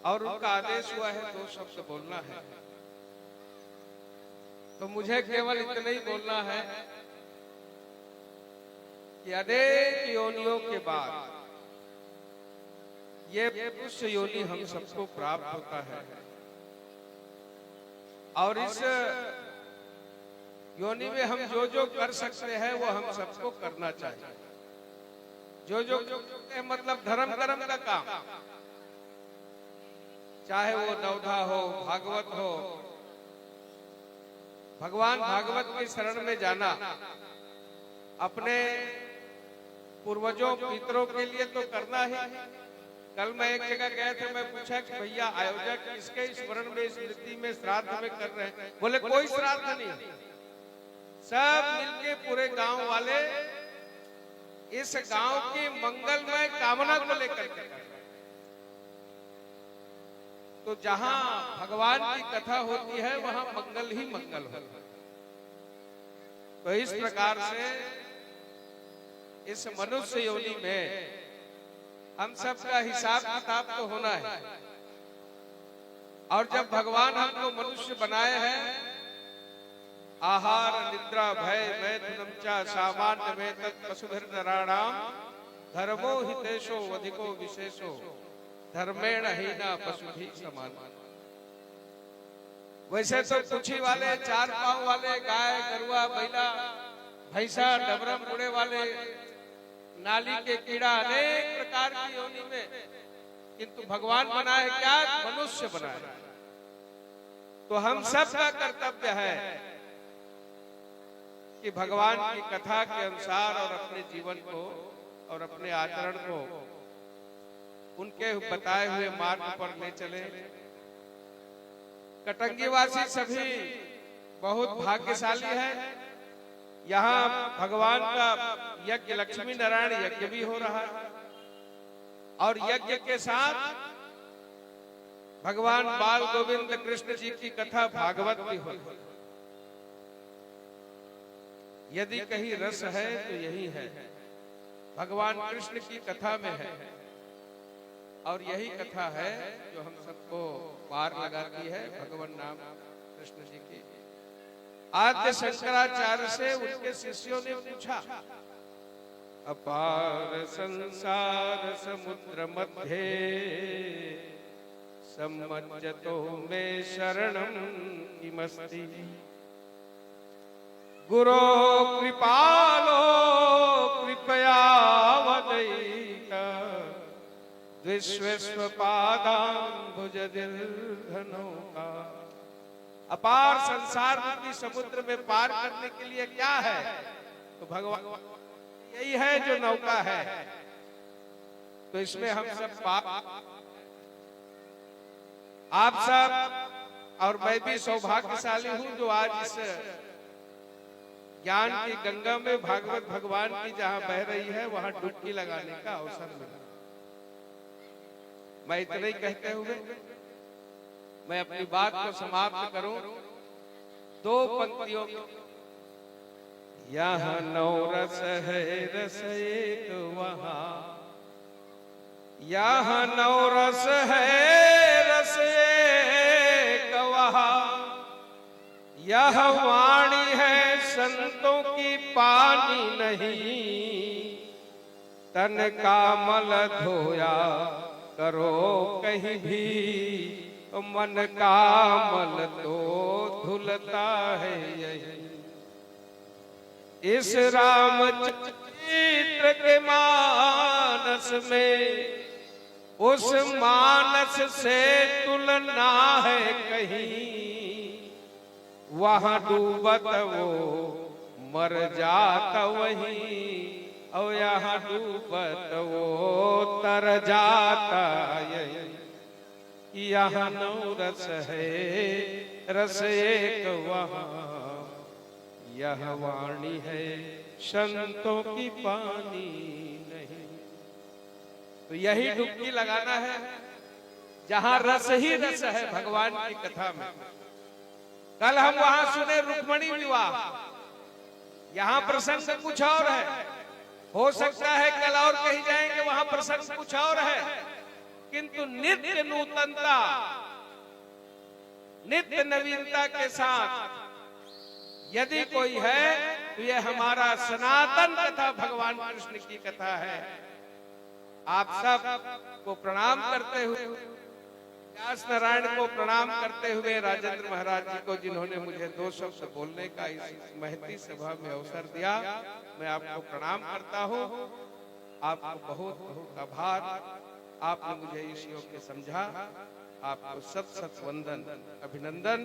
और उनका आदेश हुआ है 2 शब्द बोलना है, तो मुझे केवल इतना ही बोलना है कि अनेक योनियों के बाद ये पुष्य योनि हम सबको प्राप्त होता है। और इस योनि में हम जो जो कर सकते हैं वो हम सबको करना चाहिए। जो मतलब धर्म कर्म का काम, चाहे वो नवधा हो, भागवत हो, भगवान भागवत की शरण में जाना, अपने पूर्वजों पितरों के लिए तो करना ही। कल मैं एक जगह गया था, मैं पूछा कि भैया आयोजक किसके स्मरण में, स्मृति में, श्राद्ध में कर रहे हैं? बोले कोई श्राद्ध नहीं, सब मिलके पूरे गांव वाले इस गांव की मंगलमय कामना को लेकर के। तो जहां भगवान की कथा होती है वहां मंगल ही मंगल होता है। तो इस प्रकार से इस मनुष्य योनि में हम सबका हिसाब किताब तो होना है। और जब भगवान हमको मनुष्य बनाए हैं, आहार निद्रा भय मैथुनम च सामान्य में तत् पशुभिर्नराणाम धर्मो हितेशो अधिको विशेषो धर्मेण हीना पशुभि समान। वैसे तो कुछी वाले, 4 पांव वाले, गाय गरुआ बैला भैंसा डबरम उड़े वाले, नाली के कीड़ा, अनेक प्रकार की योनि में, किंतु भगवान बनाए क्या? मनुष्य बनाए। तो हम सब का कर्तव्य है कि भगवान की कथा के अनुसार और अपने जीवन को और अपने आचरण को उनके बताए हुए मार्ग पर ले चले। कटंगीवासी सभी बहुत भाग्यशाली है। यहाँ भगवान का यज्ञ, लक्ष्मी नारायण यज्ञ भी हो रहा है, और यज्ञ के साथ भगवान बाल गोविंद कृष्ण जी की कथा भागवत भी हो। यदि कहीं रस है तो यही है, भगवान कृष्ण की कथा में है। और यही कथा है जो हम सबको पार लगाती है, भगवान नाम कृष्ण जी की। आद्य शंकराचार्य से उनके शिष्यों ने पूछा अपार संसार समुद्र मध्य सम्मज्जतो मे शरणं किमस्ति। गुरो कृपालो कृपयावदैक द्विश्वपादाम्बुजदिर्घनौका। अपार संसार रूपी समुद्र में पार करने के लिए क्या है? तो भगवान यही है जो नौका है। तो इसमें हम सब आप सब और मैं भी सौभाग्यशाली हूं जो आज इस ज्ञान की गंगा में भागवत भगवान की जहां बह रही है वहां डुबकी लगाने का अवसर मिला। मैं इतना ही कहते हुए मैं अपनी बात को समाप्त करूं दो पंक्तियों। यहाँ नौ रस है रस एक वहाँ, यहाँ नौ रस है रस एक वहाँ। यह वाणी है संतों की पानी नहीं, तन का मल धोया करो कहीं भी, मन का मल तो धुलता है यही। इस रामचरित्र के मानस में उस मानस से तुलना है कहीं, वहां डूबत वो मर जाता वहीं, और यहाँ डूबत वो तर जाता यही। यहाँ नौ रस है रस एक वहाँ, यह वाणी है संतों की पानी नहीं। तो यही डुबकी लगाना है जहां रस ही रस है भगवान की कथा में। कल हम वहां सुने रुक्मणी विवाह, यहाँ प्रसंग कुछ और है। हो सकता है कल और कहीं जाएंगे वहां प्रसंग कुछ और है, किंतु नित्य नूतनता नित्य नवीनता के साथ यदि कोई है तो यह हमारा सनातन कथा भगवान कृष्ण की कथा है। आप सब को प्रणाम करते हुए, व्यास नारायण को प्रणाम करते हुए, राजेंद्र महाराज जी को जिन्होंने मुझे दो शब्द बोलने का इस महती सभा में अवसर दिया, मैं आपको प्रणाम करता हूँ। आपको बहुत बहुत आभार, आपने मुझे इस योग के समझा। आपको सत सत वंदन अभिनंदन।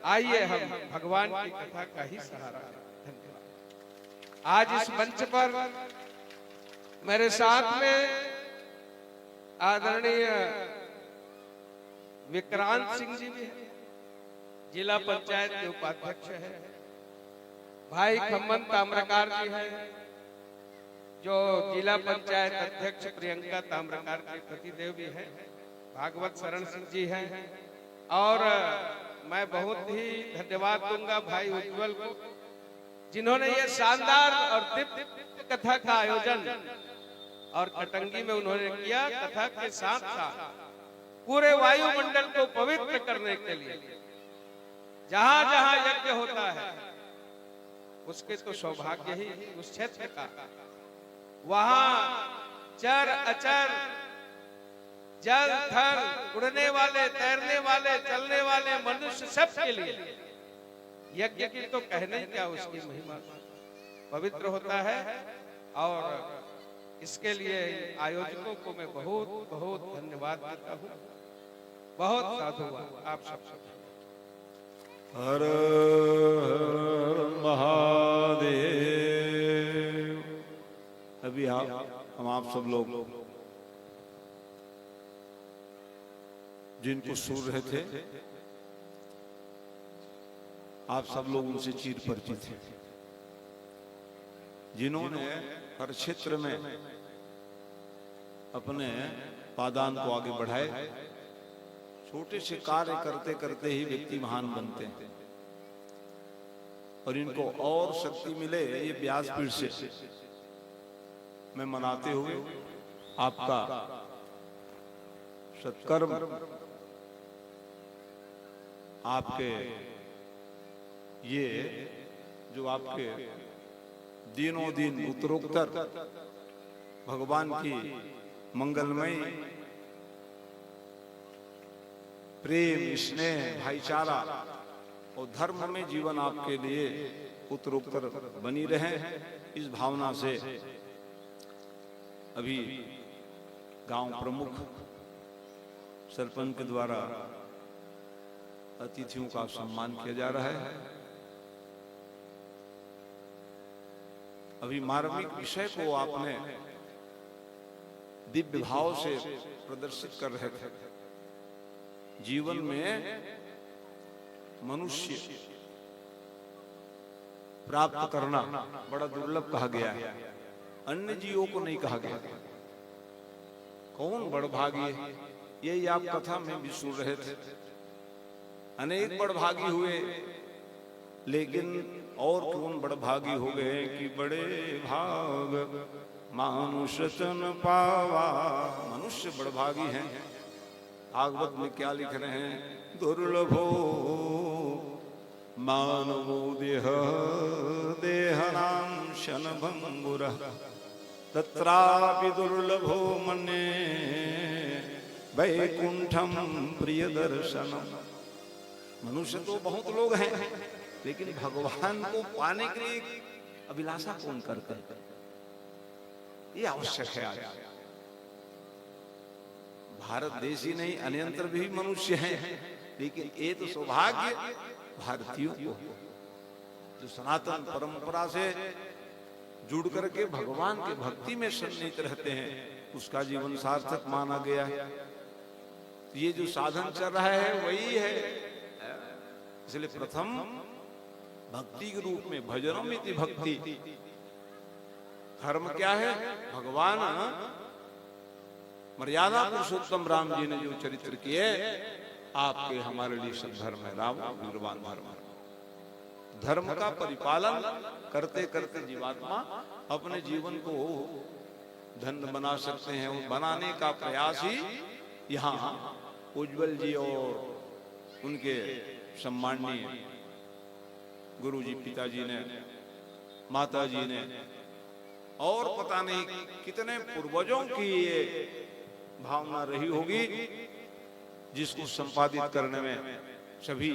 आइए हम भगवान की कथा का ही सहारा लें। धन्यवाद। आज इस मंच पर मेरे साथ में आदरणीय विक्रांत सिंह जी भी है, जिला पंचायत के उपाध्यक्ष है। भाई खम्मन ताम्रकार जी है, जो जिला पंचायत अध्यक्ष प्रियंका ताम्रकार के पतिदेव भी है। भागवत शरण सिंह जी हैं, और मैं बहुत ही धन्यवाद दूंगा भाई उज्जवल को, जिन्होंने ये शानदार और दिव्य कथा का आयोजन और कटंगी में उन्होंने किया। कथा के साथ साथ पूरे वायुमंडल को पवित्र करने के लिए जहां जहां यज्ञ होता है उसके तो सौभाग्य ही उस क्षेत्र का, वहां चर अचर जल थल उड़ने वाले, तैरने वाले, चलने वाले मनुष्य सब के लिए यज्ञ की तो कहने क्या उसकी महिमा पवित्र होता है। और इसके लिए आयोजकों को मैं बहुत बहुत धन्यवाद देता हूँ। बहुत साधुवाद आप सब। हर हर महादेव। अभी हम आप सब लोग जिनको सुन रहे थे, आप सब लोग उनसे चिर परिचित हैं, जिन्होंने हर क्षेत्र में अपने पादान को आगे बढ़ाए। छोटे से कार्य करते करते ही व्यक्ति महान बनते हैं, और इनको और शक्ति मिले ये व्यासपीठ से मैं मनाते हुए आपका सत्कर्म, आपके ये जो आपके दिनों दिन उत्तरोत्तर भगवान की मंगलमय प्रेम, स्नेह, भाईचारा और धर्म में जीवन आपके लिए उत्तरोत्तर बनी रहे, इस भावना से अभी गांव प्रमुख सरपंच के द्वारा अतिथियों का सम्मान किया जा रहा है। अभी मार्मिक विषय को आपने दिव्य भाव से प्रदर्शित कर रहे थे। जीवन में मनुष्य प्राप्त करना बड़ा दुर्लभ कहा गया है, अन्य जीवों को नहीं कहा गया। कौन बड़भागी है, यही आप कथा में भी सुन रहे थे। अनेक बड़भागी हुए, लेकिन और कौन बड़भागी हो गए कि बड़े भाग मानुष तन पावा। मनुष्य बड़भागी हैं। भागवत में क्या लिख रहे हैं? दुर्लभो मानवो देह देहनाम शनभंगुरः तत्रापि दुर्लभो मन्ये वैकुंठम प्रिय दर्शनम। मनुष्य तो बहुत लोग हैं, लेकिन भगवान को पाने के लिए अभिलाषा कौन करते हैं? ये आवश्यक है। आज भारत देश ही नहीं, अन्यंत्र भी मनुष्य हैं, लेकिन ये तो सौभाग्य भारतीयों को, जो सनातन परंपरा से जुड़ करके भगवान के भक्ति में सन्निहित रहते हैं, उसका जीवन सार्थक माना गया है। ये जो साधन चल रहा है वही है। इसलिए प्रथम भक्ति के रूप में भजनों में थी भक्ति। धर्म क्या है? भगवान मर्यादा पुरुषोत्तम राम जी ने जो चरित्र किए, आपके हमारे लिए सब धर्म है। राम निर्वाण धर्म, धर्म का परिपालन करते करते जीवात्मा अपने जीवन को धन्य बना सकते हैं। और बनाने का प्रयास ही यहाँ उज्जवल जी और उनके सम्माननीय गुरु जी, पिताजी ने, माता जी ने, और पता नहीं कितने पूर्वजों की ये भावना रही होगी, जिसको संपादित करने में सभी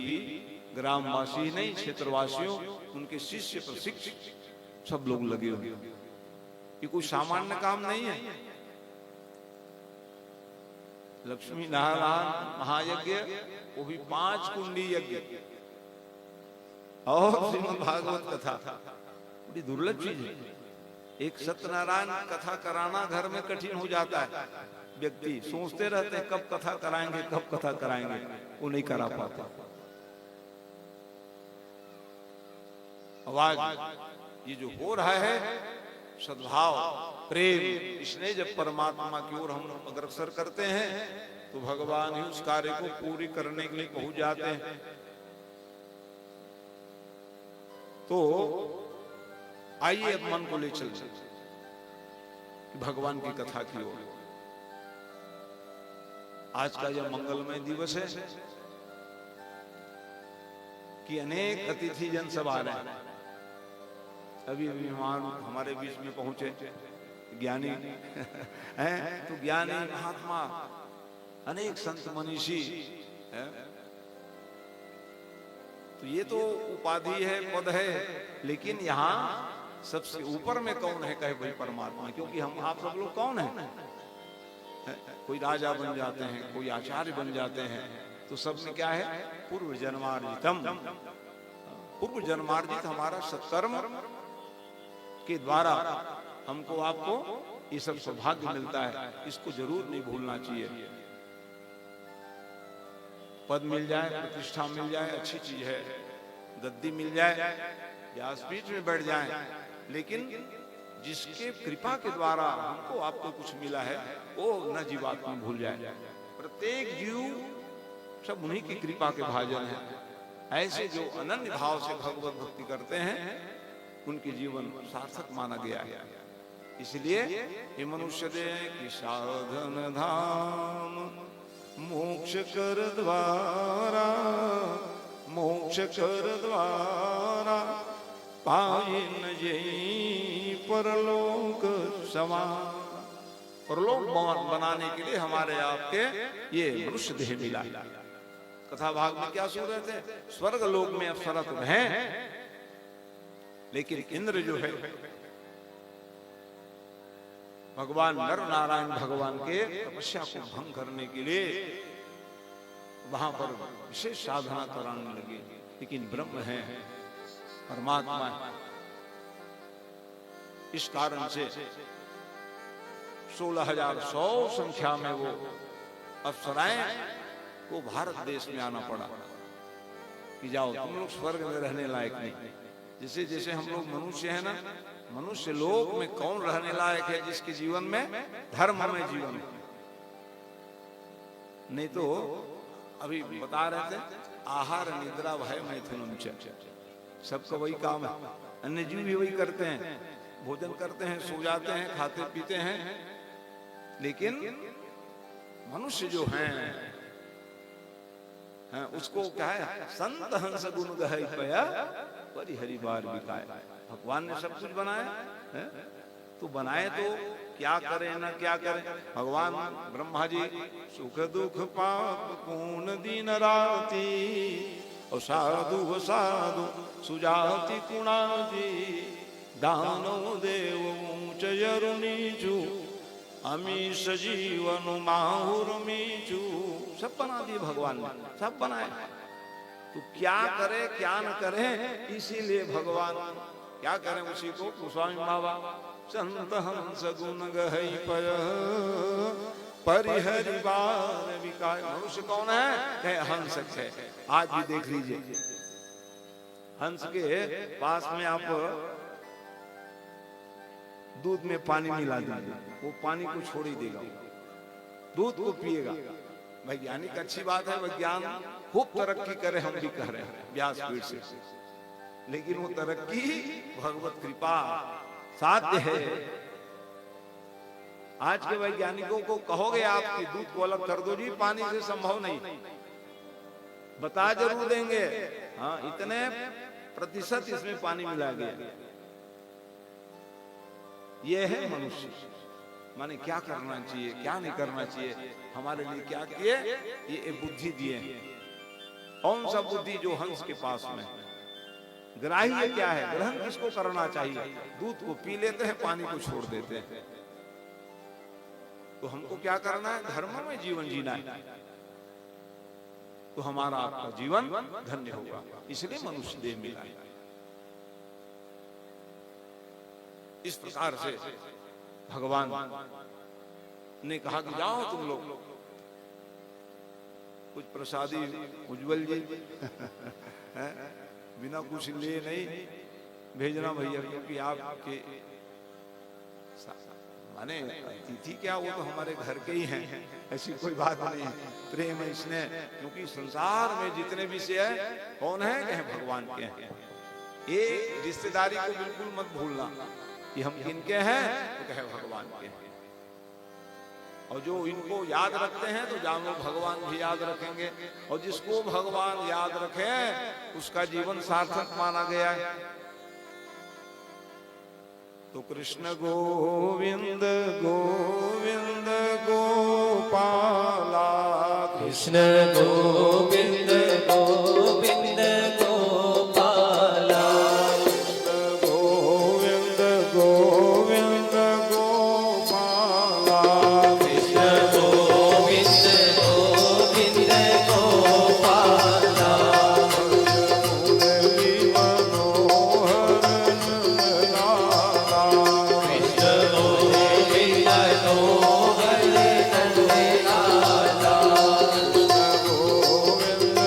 ग्रामवासी नहीं, क्षेत्रवासियों, उनके शिष्य प्रशिक्षक सब लोग लगे हुए। ये कोई सामान्य काम नहीं है। लक्ष्मी नारायण महायज्ञ, वो भी 5 कुंडी यज्ञ, और श्रीमद् भागवत कथा, बड़ी दुर्लभ चीज है। एक सत्यनारायण कथा कराना घर में कठिन हो जाता है। व्यक्ति सोचते रहते हैं कब कथा कराएंगे, कब कथा कराएंगे, वो नहीं करा पाता। आवाज ये जो हो रहा है, सद्भाव, प्रेम, स्नेह जब परमात्मा की ओर हम अग्रसर करते हैं, तो भगवान ही उस कार्य को पूरी करने के लिए पहुंच जाते हैं। तो आइए अब मन को ले चलते भगवान की कथा की ओर। आज का यह मंगलमय दिवस है कि अनेक अतिथि जन सब आ रहे हैं। अभी मेहमान हमारे बीच में पहुंचे, ज्ञानी हैं, तो ज्ञानी महात्मा, अनेक संत मनीषी हैं। तो ये तो उपाधि है, पद है, लेकिन यहाँ सबसे ऊपर में कौन है? कहे भाई परमात्मा। क्योंकि हम आप सब लोग कौन हैं? कोई राजा बन जाते हैं, कोई आचार्य बन जाते हैं, तो सब में क्या है? पूर्व जन्मार्जितम। पूर्व जन्मार्जित हमारा सत्कर्म के द्वारा हमको आपको ये सब सौभाग्य मिलता है। इसको जरूर नहीं भूलना चाहिए। पद मिल जाए, प्रतिष्ठा मिल जाए, अच्छी चीज है। गद्दी मिल जाए, व्यासपीठ में बैठ जाए, लेकिन जिसके कृपा के द्वारा हमको आपको कुछ मिला है, वो न जीवात्मा भूल जाए। प्रत्येक जीव सब उन्हीं की कृपा के भाजन है। ऐसे जो अनन्य भाव से भगवत भक्ति करते हैं, उनके जीवन सार्थक माना गया है। इसलिए ये मनुष्य देह की साधन धाम, मोक्ष कर द्वारा, मोक्ष कर द्वारा, पाइन जई परलोक समान। और लोग बनाने के लिए हमारे आपके ये मनुष्य देह मिला। कथा भाग में क्या सुन रहे थे? स्वर्ग लोक में अप्सरा तो हैं, लेकिन इंद्र जो है भगवान नर नारायण भगवान के तपस्या को भंग करने के लिए वहां पर विशेष साधना कराने लगे। लेकिन ब्रह्म है, परमात्मा है, इस कारण से 16,100 संख्या में वो अप्सराएं को भारत देश में आना पड़ा कि जाओ तुम लोग स्वर्ग में रहने लायक नहीं। जैसे जैसे हम लोग मनुष्य हैं ना, मनुष्य लोक में कौन रहने लायक है? जिसके जीवन में धर्म में जीवन है। नहीं तो अभी बता रहे थे आहार निद्रा भय मैथुनम च, सबका वही काम है। अन्य जीव भी वही करते हैं, भोजन करते हैं, सो जाते हैं, खाते पीते हैं। लेकिन मनुष्य जो हैं उसको क्या है? संत हंस गुण गहै पया परिहरि बार बिकाय। भगवान ने सब कुछ बनाया है, तो बनाए तो क्या करें ना क्या करें। भगवान ब्रह्मा जी सुख दुख पाप पूर्ण दीन राती और साधु साधु सुजाति कुणाजी दानो देव ऊंच नीचू अमीश जीवन माहुर मीचू। सब बना दिए भगवान ने, सब बनाए। तो क्या करे क्या न करे, इसीलिए भगवान क्या करें उसी को गोस्वामी बाबा संत हंस गुण गहै पय परिहरि बार बिकाय। मनुष्य कौन है? कहे हंस है। आज भी देख लीजिए, हंस के पास में आप दूध में पानी मिला दीजिए, वो पानी को छोड़ ही देगा, दूध को पिएगा। वैज्ञानिक अच्छी बात है, विज्ञान खूब तरक्की करे, हम भी कह रहे हैं व्यासपीठ से, लेकिन वो तरक्की भगवत कृपा साध्य है। आज के वैज्ञानिकों को कहोगे आप कि दूध को अलग कर दो जी, पानी से संभव नहीं, बता जरूर देंगे हाँ इतने प्रतिशत इसमें पानी मिला गया। ये है मनुष्य, माने क्या करना चाहिए क्या नहीं करना चाहिए, हमारे लिए क्या किए, ये बुद्धि दिए। कौन सा बुद्धि? जो हंस के पास में। ग्राह्य क्या है? ग्रहण किसको करना चाहिए? दूध को पी लेते हैं, पानी को छोड़ देते हैं। तो हमको क्या करना है? धर्म में जीवन जीना है, तो हमारा आपका जीवन धन्य होगा। इसलिए मनुष्य देह मिला है। इस प्रकार से भगवान ने कहा कि जाओ तुम लोग कुछ प्रसादी उज्जवल जी बिना कुछ लिए नहीं भेजना भैया, क्योंकि आपके माने अतिथि क्या, वो तो हमारे घर के ही हैं, ऐसी कोई बात नहीं। प्रेम है इसने, क्योंकि संसार में जितने विषय है कौन है? कहे भगवान के हैं। ये रिश्तेदारी को बिल्कुल मत भूलना कि हम किनके हैं, तो कहे भगवान के हैं। और जो इनको याद रखते हैं तो जानो भगवान भी याद रखेंगे, और जिसको भगवान याद रखे उसका जीवन सार्थक माना गया है। तो कृष्ण गोविंद गोविंद गोपाला, कृष्ण गोविंद गोविंद गोपाला, गोविंद गोविंद गोपाला, कृष्ण गोविंद गोविंद गोपाला, मुरली मनोहर नंदलाला, कृष्ण गोविंद गोविंद नंदलाला, गोविंद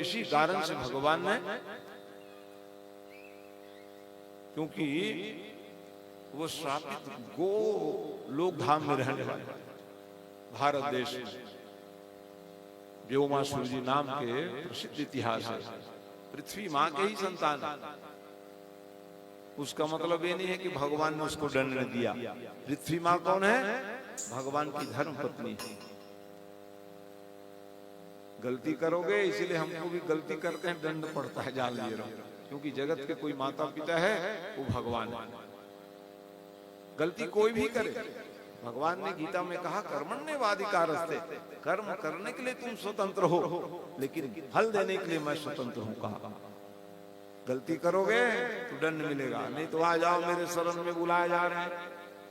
किसी कारण से भगवान ने, क्योंकि वो श्रापित गो लोक धाम में रहने वाले भारत देश में व्योमासुर जी नाम के प्रसिद्ध इतिहास है। पृथ्वी मां के ही संतान है। उसका मतलब ये नहीं है कि भगवान ने उसको दंड दिया। पृथ्वी मां कौन है? भगवान की धर्म पत्नी। गलती करोगे इसीलिए हमको भी गलती करते हैं, दंड पड़ता है, जान लिए रहो। क्योंकि जगत के कोई माता पिता है वो भगवान है। गलती कोई भी करे, भगवान ने गीता में कहा कर्मण्येवाधिकारस्ते, कर्म करने के लिए तुम स्वतंत्र हो, लेकिन फल देने के लिए मैं स्वतंत्र हूं कहा। गलती करोगे तो दंड मिलेगा, नहीं तो आ जाओ मेरे शरण में बुलाए जा रहे हैं,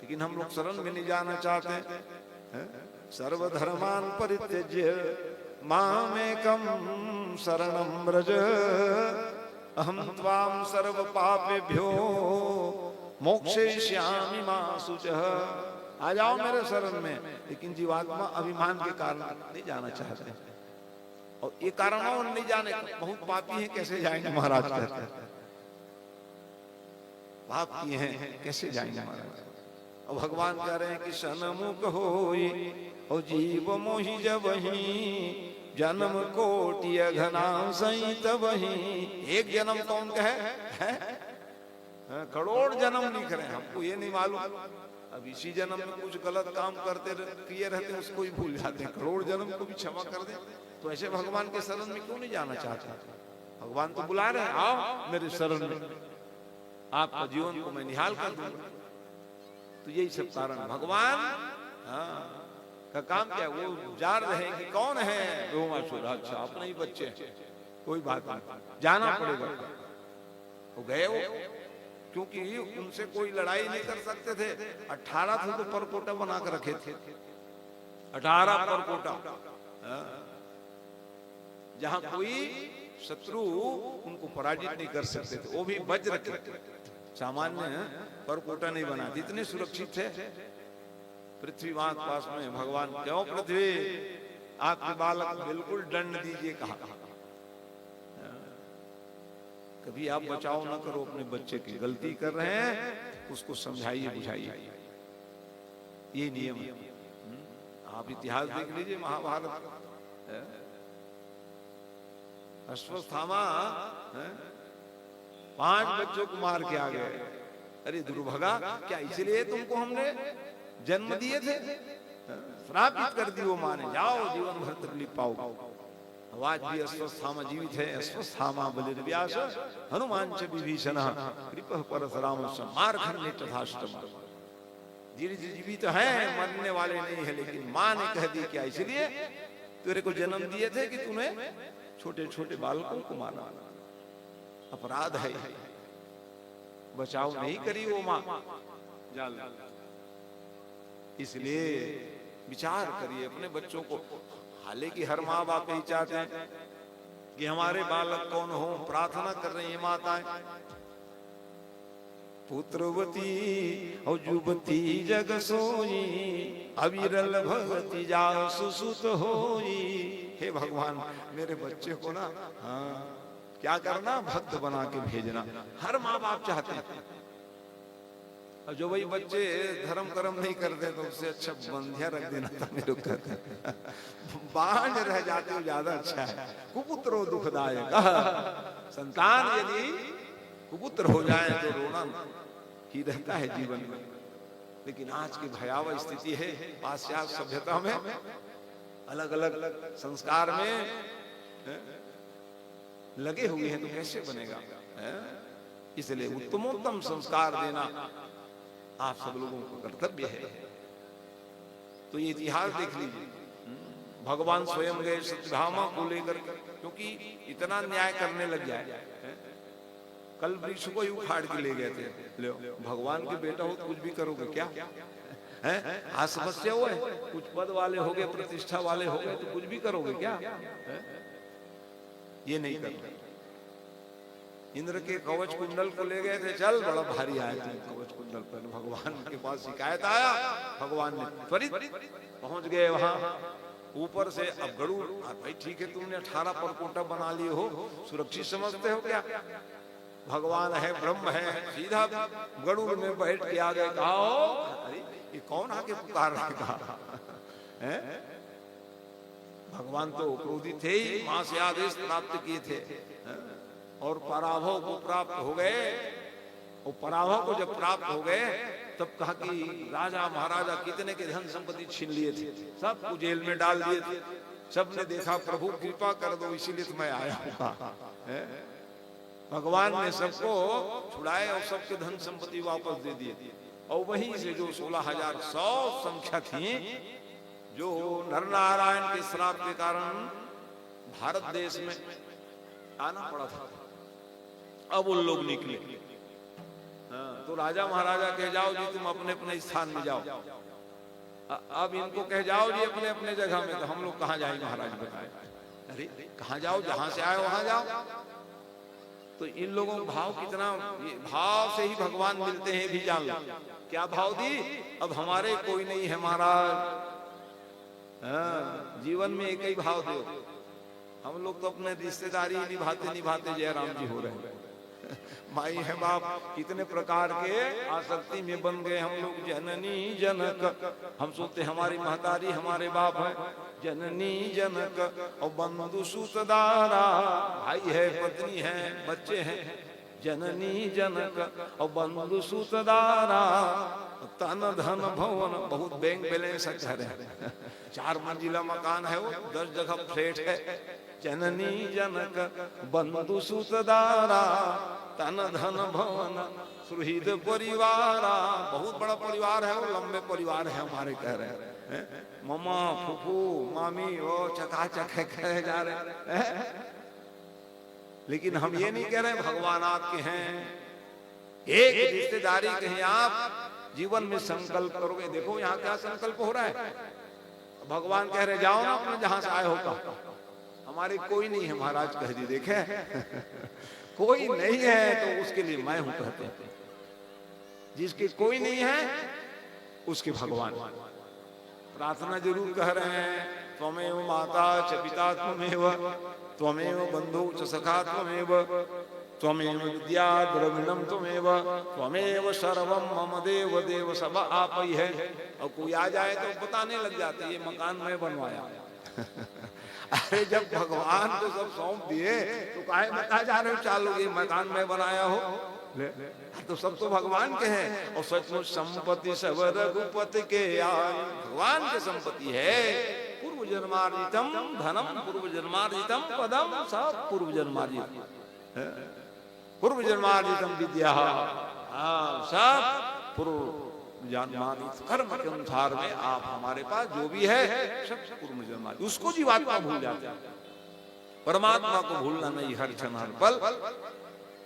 लेकिन हम लोग शरण में नहीं जाना चाहते। सर्वधर्मान परित्यज्य मामेकम शरणं व्रज अहम त्वाम सर्व पापेभ्यो मोक्षयिष्यामि मा शुचः। आ जाओ मेरे शरण में, लेकिन जीवात्मा अभिमान के कारण नहीं जाना चाहते, और ये कारण और नहीं जाने, बहुत पापी हैं कैसे जाएंगे महाराज कहते हैं, पाप किए हैं कैसे जाएंगे महाराज। और भगवान कह रहे हैं कि सनमुख होई और जीव मोहि जबहि जन्म कोटि घना सहित वही। एक जन्म कौन का है? करोड़ जन्म लिख रहे हैं, हमको ये नहीं मालूम। अब इसी जन्म में कुछ गलत काम करते किए रहते हैं, उसको ही भूल जाते हैं। करोड़ जन्म को भी क्षमा कर दे, तो ऐसे भगवान के शरण में क्यों नहीं जाना चाहते? भगवान तो बुला रहे हैं, आओ मेरे शरण में, आपका जीवन को मैं निहाल कर दूंगा। तो यही सब कारण भगवान का काम क्या है? वो जान रहे हैं कि कौन है व्योमासुर। अच्छा अपने ही बच्चे हैं, कोई बात नहीं, जाना पड़ेगा। वो गए वो, क्योंकि उनसे कोई लड़ाई नहीं कर सकते थे। 18 थे तो परकोटा बना कर रखे थे, 18 परकोटा, जहां कोई शत्रु उनको पराजित नहीं कर सकते थे। वो भी वज्र के, सामान्य परकोटा नहीं बना, इतने सुरक्षित थे। पृथ्वी मां के पास में भगवान, क्यों पृथ्वी आपके बालक बिल्कुल दंड दीजिए कहा। कभी आप बचाव ना करो अपने बच्चे की, गलती कर रहे हैं उसको समझाइए बुझाइए, ये नियम है। आप इतिहास देख लीजिए महाभारत, अश्वत्थामा 5 बच्चों को मार के आ गए। अरे दुर्भगा, क्या इसलिए तुमको हमने जन्म दिए थे? श्रापित कर दी वो माँ ने, जाओ जीवन भर तकलीफ पाओ। आज भी अश्वत्थामा जीवित है। अश्वत्थामा बलिर्व्यास हनुमान च विभीषण कृपः परशुराम मारखंडे तथाष्टम। धीरे धीरे जीवित है, मरने वाले नहीं है, लेकिन माँ ने कह दी क्या इसलिए तेरे को जन्म दिए थे कि तूने छोटे छोटे बालकों को मारा, अपराध है। बचाव नहीं करी वो माँ, इसलिए विचार करिए अपने बच्चों को। हालांकि हर माँ बाप यही चाहते हैं कि हमारे बालक कौन हो, प्रार्थना कर रही है माताएं। पुत्रवती और युवती जग सोई अविरल भगति जासु सुत होई। हे भगवान, मेरे बच्चे को ना क्या करना, भक्त बना के भेजना। हर माँ बाप चाहते हैं। और जो वही बच्चे धर्म कर्म नहीं करते तो उससे अच्छा बंधिया रख देना था मेरे को। बांझ रह जाते हो ज्यादा अच्छा है। कुपुत्रो दुखदायक, संतान यदि कुपुत्र हो जाए तो रोना ही रहता है जीवन में। लेकिन आज की भयावह स्थिति है, पाश्चात्य सभ्यता में अलग अलग संस्कार में लगे हुए हैं, तो कैसे बनेगा? इसलिए उत्तमोत्तम संस्कार देना आप सब लोगों को कर्तव्य है। तो ये इतिहास देख लीजिए, भगवान स्वयं गए सत्यभामा को लेकर, क्योंकि इतना न्याय करने लग जाए। कल वृक्ष को ही उखाड़ के ले गए थे, ले भगवान के बेटा हो तो कुछ भी करोगे क्या? है आज समस्या वो है, कुछ पद वाले हो गए, प्रतिष्ठा वाले हो गए तो कुछ भी करोगे क्या? ये नहीं करते। इंद्र के कवच कुंडल को ले गए थे, चल बड़ा भारी आया तुम कवच कुंडल पर। भगवान के पास शिकायत आया, भगवान ने त्वरित पहुंच गए वहां। ऊपर से अब गरुड़, भाई ठीक है तुमने 18 परकोटा बना लिए हो, सुरक्षित समझते हो क्या? भगवान है, ब्रह्म है, सीधा गरुड़ में बैठ के आ गए। कहा हो, अरे ये कौन आके पुकार रहेगा? भगवान तो क्रोधित थे ही, मां से आदेश प्राप्त किए थे और पराभव को प्राप्त हो गए। और पराभव को जब प्राप्त हो गए तब कहा कि राजा महाराजा कितने के धन संपत्ति छीन लिए थे, सबको जेल में डाल दिए थे। सबने देखा प्रभु कृपा कर दो, इसीलिए तो मैं आया हूं। भगवान ने सबको छुड़ाए और सबके धन संपत्ति वापस दे दिए। और वहीं से जो 16,100 संख्या थी, जो नर नारायण के श्राप के कारण भारत देश में आना पड़ा था, अब उन लोग निकले। तो राजा महाराजा कह जाओ जी तुम अपने अपने स्थान में जाओ। अब इनको कह जाओ जी अपने अपने जगह में, तो हम लोग कहाँ जाए महाराज बताए? अरे कहाँ जाओ, जहां से आए वहां जाओ। तो इन लोगों का भाव कितना, भाव से ही भगवान मिलते हैं भी जान लो। क्या भाव दी? अब हमारे कोई नहीं है महाराज, जीवन में एक ही भाव दो। हम लोग तो अपने रिश्तेदारी निभाते निभाते जयराम जी हो रहे हैं। माई है बाप कितने प्रकार के आसक्ति में बन गए हम लोग। जननी जनक, हम सोचते हमारी महतारी हमारे बाप है। जननी जनक और बंधु सुतदारा, भाई है, पत्नी है, बच्चे हैं। जननी जनक और बंधु सुतदारा, तन धन भवन, बहुत बैंक बैलेंस अच्छा है। 4 मंजिला मकान है वो, 10 जगह फ्लैट है। जननी जनक बंधु सुतदारा, तन धन भवन सुहृद परिवारा, बहुत बड़ा परिवार है वो, लंबे परिवार है हमारे, कह रहे हैं। मम्मा फूफू मामी वो चकाचक है कहे जा रहे हैं। लेकिन हम ये नहीं कह रहे भगवान आपके हैं। एक रिश्तेदारी कहीं आप जीवन में संकल्प करोगे, देखो यहाँ क्या संकल्प हो रहा है। भगवान कह रहे जाओ ना अपने जहां से आए हो। हमारे कोई नहीं है महाराज, कह दी देखे कोई नहीं है तो उसके लिए मैं हूं कहते हैं। जिसके कोई नहीं है उसके भगवान। प्रार्थना जरूर कह रहे हैं, त्वमेव माता च पिता त्वमेव, त्वमेव बंधु च सखा त्वमेव, त्वमेव विद्या द्रविणम त्वमेव, त्वमेव सर्वम मम देव देव, सब आप ही है। और कोई आ जाए तो बताने लग जाते ये मकान मैं बनवाया। अरे जब भगवान को सब सौंप दिए तो काहे बता जा रहे हो चालू ये मकान में बनाया हो? तो सब तो भगवान के हैं। और सचमुच संपत्ति सब रघुपति के आए, भगवान के संपत्ति है। पूर्व जन्मार्जितम धनम, पूर्व जन्मार्जितम पदम, सब पूर्व जन्मार्जित, पूर्व जन्मार्जितम विद्या, सब पूर्व जन्मार्जित कर्म के अनुसार में आप हमारे पास जो भी है सब पूर्व जन्मार्जित। उसको जीवात्मा भूल जाता है, परमात्मा को भूलना नहीं हर क्षण हर पल।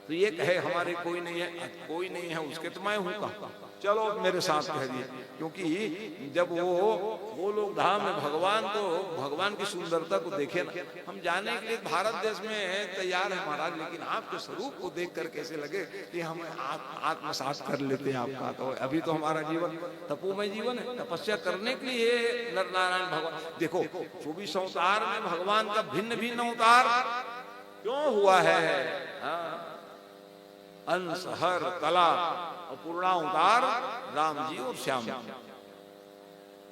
तो ये कहे हमारे कोई नहीं है, कोई नहीं है उसके तो मैं हूं कहा। चलो मेरे साथ कह दिए, क्योंकि जब वो लोग धाम में भगवान को, भगवान की सुंदरता को देखे ना, हम जाने के लिए भारत देश में तैयार है महाराज, लेकिन आपके स्वरूप को देख कर कैसे लगे कि हम आत्मसात कर लेते हैं आपका। तो अभी तो हमारा जीवन तपोमय जीवन है, तपस्या करने के लिए नर नारायण भगवान। देखो 24 अवतार में भगवान का भिन्न भिन्न अवतार क्यों हुआ है? अंश हर कला और पूर्णावतार राम जी और श्याम जी,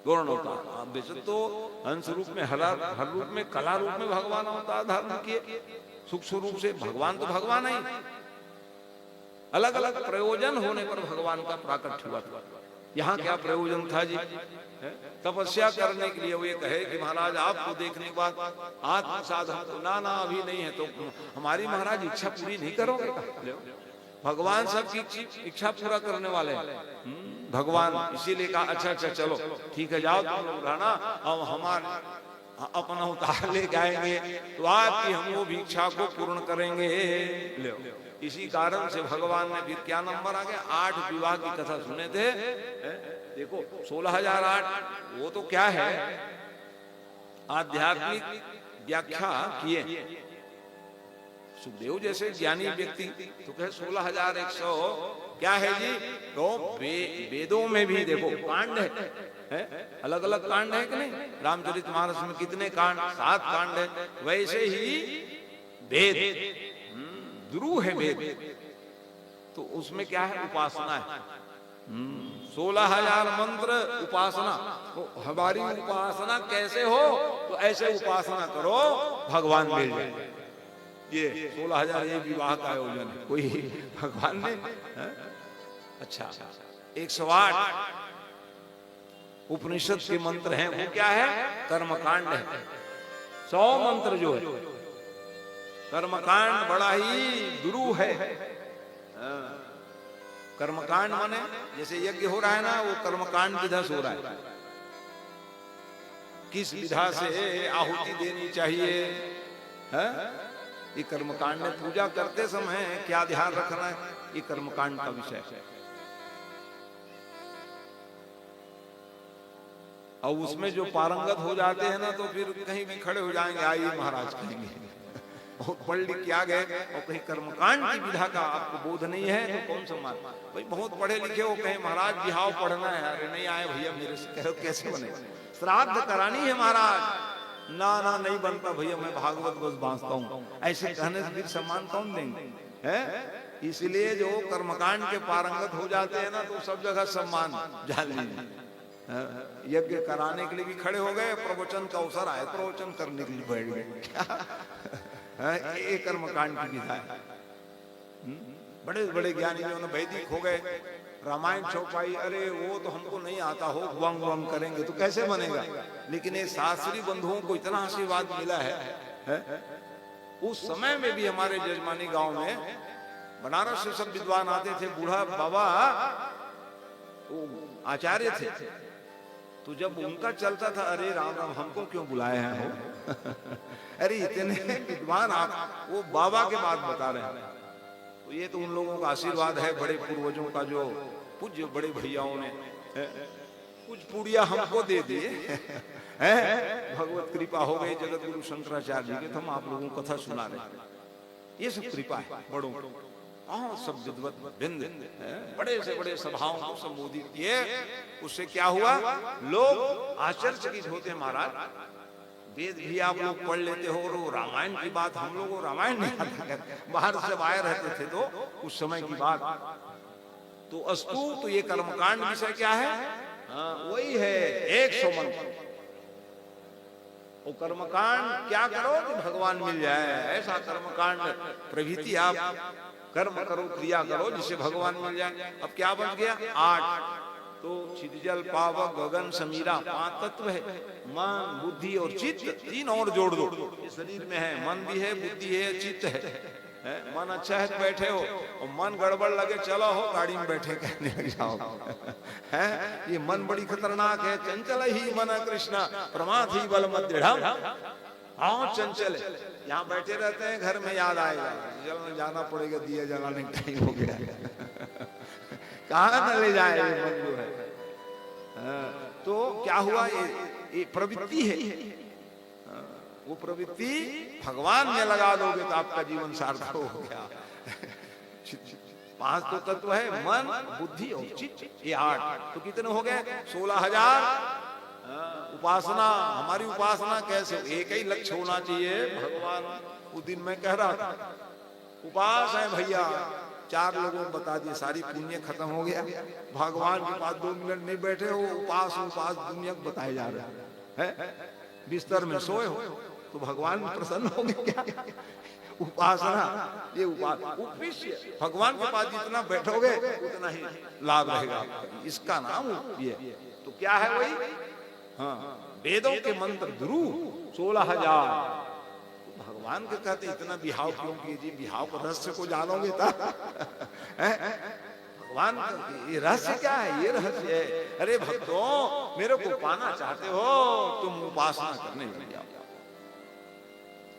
गौर्ण अवतार। आप बेशक तो अंश रूप में हर रूप में, कला रूप में भगवान अवतार धारण किए, सूक्ष्म रूप से भगवान तो भगवान ही, अलग अलग प्रयोजन होने पर भगवान का प्राकट्य हुआ था। यहाँ क्या प्रयोजन था जी? तपस्या करने के लिए। वो ये कहे कि महाराज आपको देखने के बाद आत्म साधन तो ना अभी नहीं है, तो हमारी महाराज इच्छा पूरी नहीं करोगे? भगवान सबकी इच्छा पूरा करने वाले हैं भगवान, इसीलिए कहा अच्छा अच्छा चलो ठीक है जाओ तुम लोग रहना, हम हमारे अपना उतार ले जाएंगे तो आपकी हम वो भी इच्छा को पूर्ण करेंगे। ले इसी कारण से भगवान ने फिर क्या नंबर आ गया, 8 विवाह की कथा सुने थे। देखो 16,008 वो तो क्या है, आध्यात्मिक व्याख्या किए। सुखदेव जैसे ज्ञानी व्यक्ति तो कहे 16,100 क्या है जी? तो वेदों में भी देखो कांड है, अलग अलग कांड है कि नहीं? रामचरितमानस में कितने कांड? 7 कांड है। वैसे ही वेद ध्रुव है वेद, तो उसमें क्या है? उपासना है। 16,000 मंत्र उपासना। तो हमारी उपासना कैसे हो? तो ऐसे उपासना करो भगवान मिल जाए। ये 16,000 ये विवाह का आयोजन है, कोई भगवान ने अच्छा 108 उपनिषद के मंत्र हैं, वो क्या है? कर्मकांड है। 100 मंत्र जो है कर्मकांड बड़ा ही दुरूह है। कर्मकांड माने जैसे यज्ञ हो रहा है ना, वो कर्मकांड विधा से हो रहा है। किस विधा से आहुति देनी चाहिए है? ये कर्मकांड में पूजा करते समय क्या ध्यान रखना है, ये कर्मकांड का विषय है। और उसमें जो पारंगत हो जाते हैं ना, तो फिर कहीं भी खड़े हो जाएंगे, आइए महाराज कहेंगे। बहुत पढ़ लिख के आ गए और कहीं कर्मकांड की विधा का आपको बोध नहीं है तो कौन सम्मान? भाई बहुत पढ़े लिखे हो, कहीं महाराज बिहाव पढ़ना है, अरे नहीं आए भैया मेरे से, कहो कैसे बने? श्राद्ध करानी है महाराज, ना ना नहीं बनता भैया, मैं भागवत बस बांसता हूँ, ऐसे कहने से फिर सम्मान कौन देंगे? है इसलिए जो कर्मकांड के पारंगत हो जाते हैं ना, तो सब जगह सम्मान जान लीजिए। यज्ञ कराने के लिए भी खड़े हो गए, प्रवचन का अवसर आए, प्रवचन करने के लिए बैठ गए। एक कर्मकांड की विधा है। बड़े बड़े ज्ञानी जो ना वैदिक हो गए, रामायण चौपाई, अरे वो तो हमको नहीं आता हो, वंग वंग करेंगे तो कैसे बनेगा? लेकिन ये शास्त्री बंधुओं को इतना आशीर्वाद मिला है। उस समय में भी हमारे जजमानी गांव में बनारस से सब विद्वान आते थे। बूढ़ा बाबा आचार्य थे, तो जब उनका चलता था, अरे राम राम हमको क्यों बुलाए हैं हो? अरे इतने विद्वान आप वो बाबा के बात बता रहे हैं। तो ये तो उन लोगों का आशीर्वाद है, बड़े पूर्वजों का, जो पूज्य बड़े भैयाओं ने कुछ पुड़िया हमको दे दिए। भगवत कृपा हो गई जगत गुरु शंकराचार्य जी के, तो हम आप लोगों को कथा सुना रहे। ये सब कृपा है बड़ों, सब विद्वत बिंद बड़े से बड़े सभाओं को संबोधित किए। उससे क्या हुआ? लोग आश्चर्यचकित होते हैं, महाराज वेद भी आप लोग पढ़ लेते हो, और रामायण की बात हम लोगों को रामायण नहीं आता, बाहर से आए रहते थे तो उस समय की बात। तो अस्तु, तो ये कर्मकांड विषय क्या है? वही है 100 मंत्र। वो कर्मकांड क्या करो कि भगवान मिल जाए, ऐसा कर्मकांड प्रभृति आप कर्म करो, क्रिया करो जिससे भगवान मिल जाए। अब क्या बच गया? 8। तो क्षितिजल पावक गगन समीरा 5 तत्व है, मन बुद्धि और चित्त, 3 और जोड़ दो। ये शरीर में है, मन भी है, बुद्धि है, चित्त है। मन अच्छा है तो बैठे हो, और मन गड़बड़ लगे चलो हो गाड़ी में बैठे कहने लग जाओ। है ये मन बड़ी खतरनाक है। चंचल ही मन कृष्ण प्रमाद ही बल मध्यम। हाँ चंचल है, यहाँ बैठे रहते हैं, घर में याद आएगा जाना पड़ेगा, दिया जलाने का टाइम हो गया। कहाँ न ले जाए ये मन जो है। तो क्या हुआ? ये प्रवृत्ति है। वो प्रवृत्ति भगवान में लगा दोगे तो आपका जीवन सार्थक हो गया। 5 तो तत्व है, मन बुद्धि और चित्त, ये 8। तो कितने हो गए? 16,000। उपासना, हमारी उपासना कैसे? एक ही लक्ष्य होना चाहिए भगवान। उस दिन मैं कह रहा था, उपास है भैया, 4 लोगों को बता दिए, सारी पुण्य खत्म हो गया। भगवान के पास 2 मिनट नहीं बैठे हो, उपास उपास दुनिया को बताए जा रहे हैं। बिस्तर में सोए हो तो भगवान प्रसन्न होंगे क्या? उपासना, ये उपास्य भगवान के पास जितना बैठोगे उतना ही लाभ रहेगा। इसका नाम ये। तो क्या है वही? हाँ, वेदों के मंत्र ध्रुव 16,000। भगवान के कहते इतना बिहाव क्यों कीजिए? बिहाव का रहस्य को जानोगे तब। भगवान ये रहस्य क्या है? ये रहस्य है, अरे भक्तों मेरे को पाना चाहते हो, तुम उपासना करने लग जाओ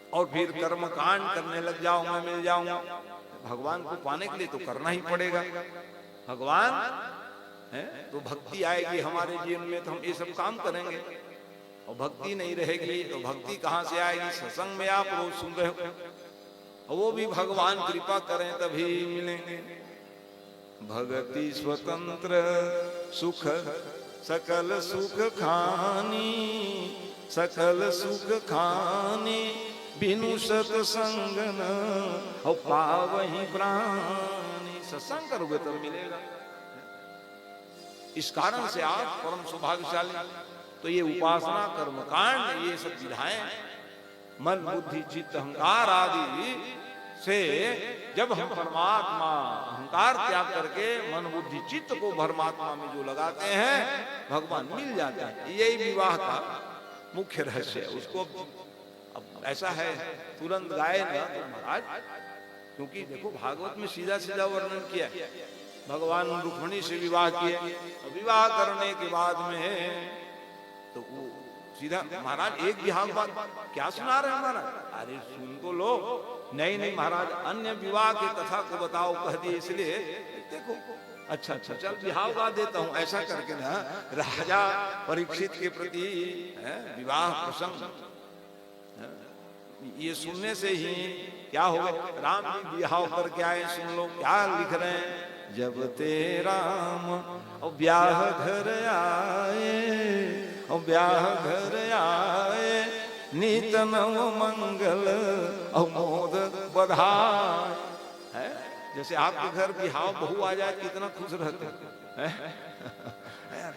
और फिर कर्म कांड करने लग जाओ, मैं मिल जाऊंगा। भगवान को पाने के लिए तो करना ही पड़ेगा। भगवान है तो भक्ति आएगी हमारे जीवन में, तो हम ये सब काम करेंगे। और भक्ति नहीं रहेगी तो भक्ति कहाँ से आएगी? सत्संग में आप रोज सुन रहे हो, वो भी भगवान कृपा करें तभी मिलेंगे। भगति स्वतंत्र सुख सकल सुख खानी, सकल सुख खानी बिनु सत्संग न हो पावहि प्राणी। सत्संग करोगे तब मिलेगा। इस कारण से आप परम सौभाग्यशाली। तो ये उपासना कर्म कांड ये सब विधाएं मन बुद्धि चित्त अहंकार आदि से जब हम परमात्मा अहंकार त्याग करके मन बुद्धि चित्त को परमात्मा में जो लगाते हैं भगवान मिल जाते हैं। यही विवाह का मुख्य रहस्य है। उसको अब ऐसा है तुरंत गाए ना तो महाराज, क्योंकि देखो भागवत में सीधा सीधा वर्णन किया। भगवान रुक्मिणी से विवाह किए, विवाह करने के बाद में तो वो सीधा महाराज एक विवाह के बाद क्या सुना रहे हैं महाराज? अरे सुन तो लो। नहीं नहीं महाराज अन्य विवाह की कथा को बताओ कह दिए, इसलिए देखो अच्छा अच्छा चल विवाह गा देता हूँ। ऐसा करके ना राजा परीक्षित के प्रति विवाह प्रसंग ये सुनने से ही क्या होगा। राम जी विवाह करके आए, सुन लो क्या लिख रहे हैं। जब ते राम और ब्याह घर आए, और ब्याह घर आए नीत नव मंगल और मोद बधाई। है जैसे आपके घर बिहाव बहू आ जाए कितना खुश रहते हैं।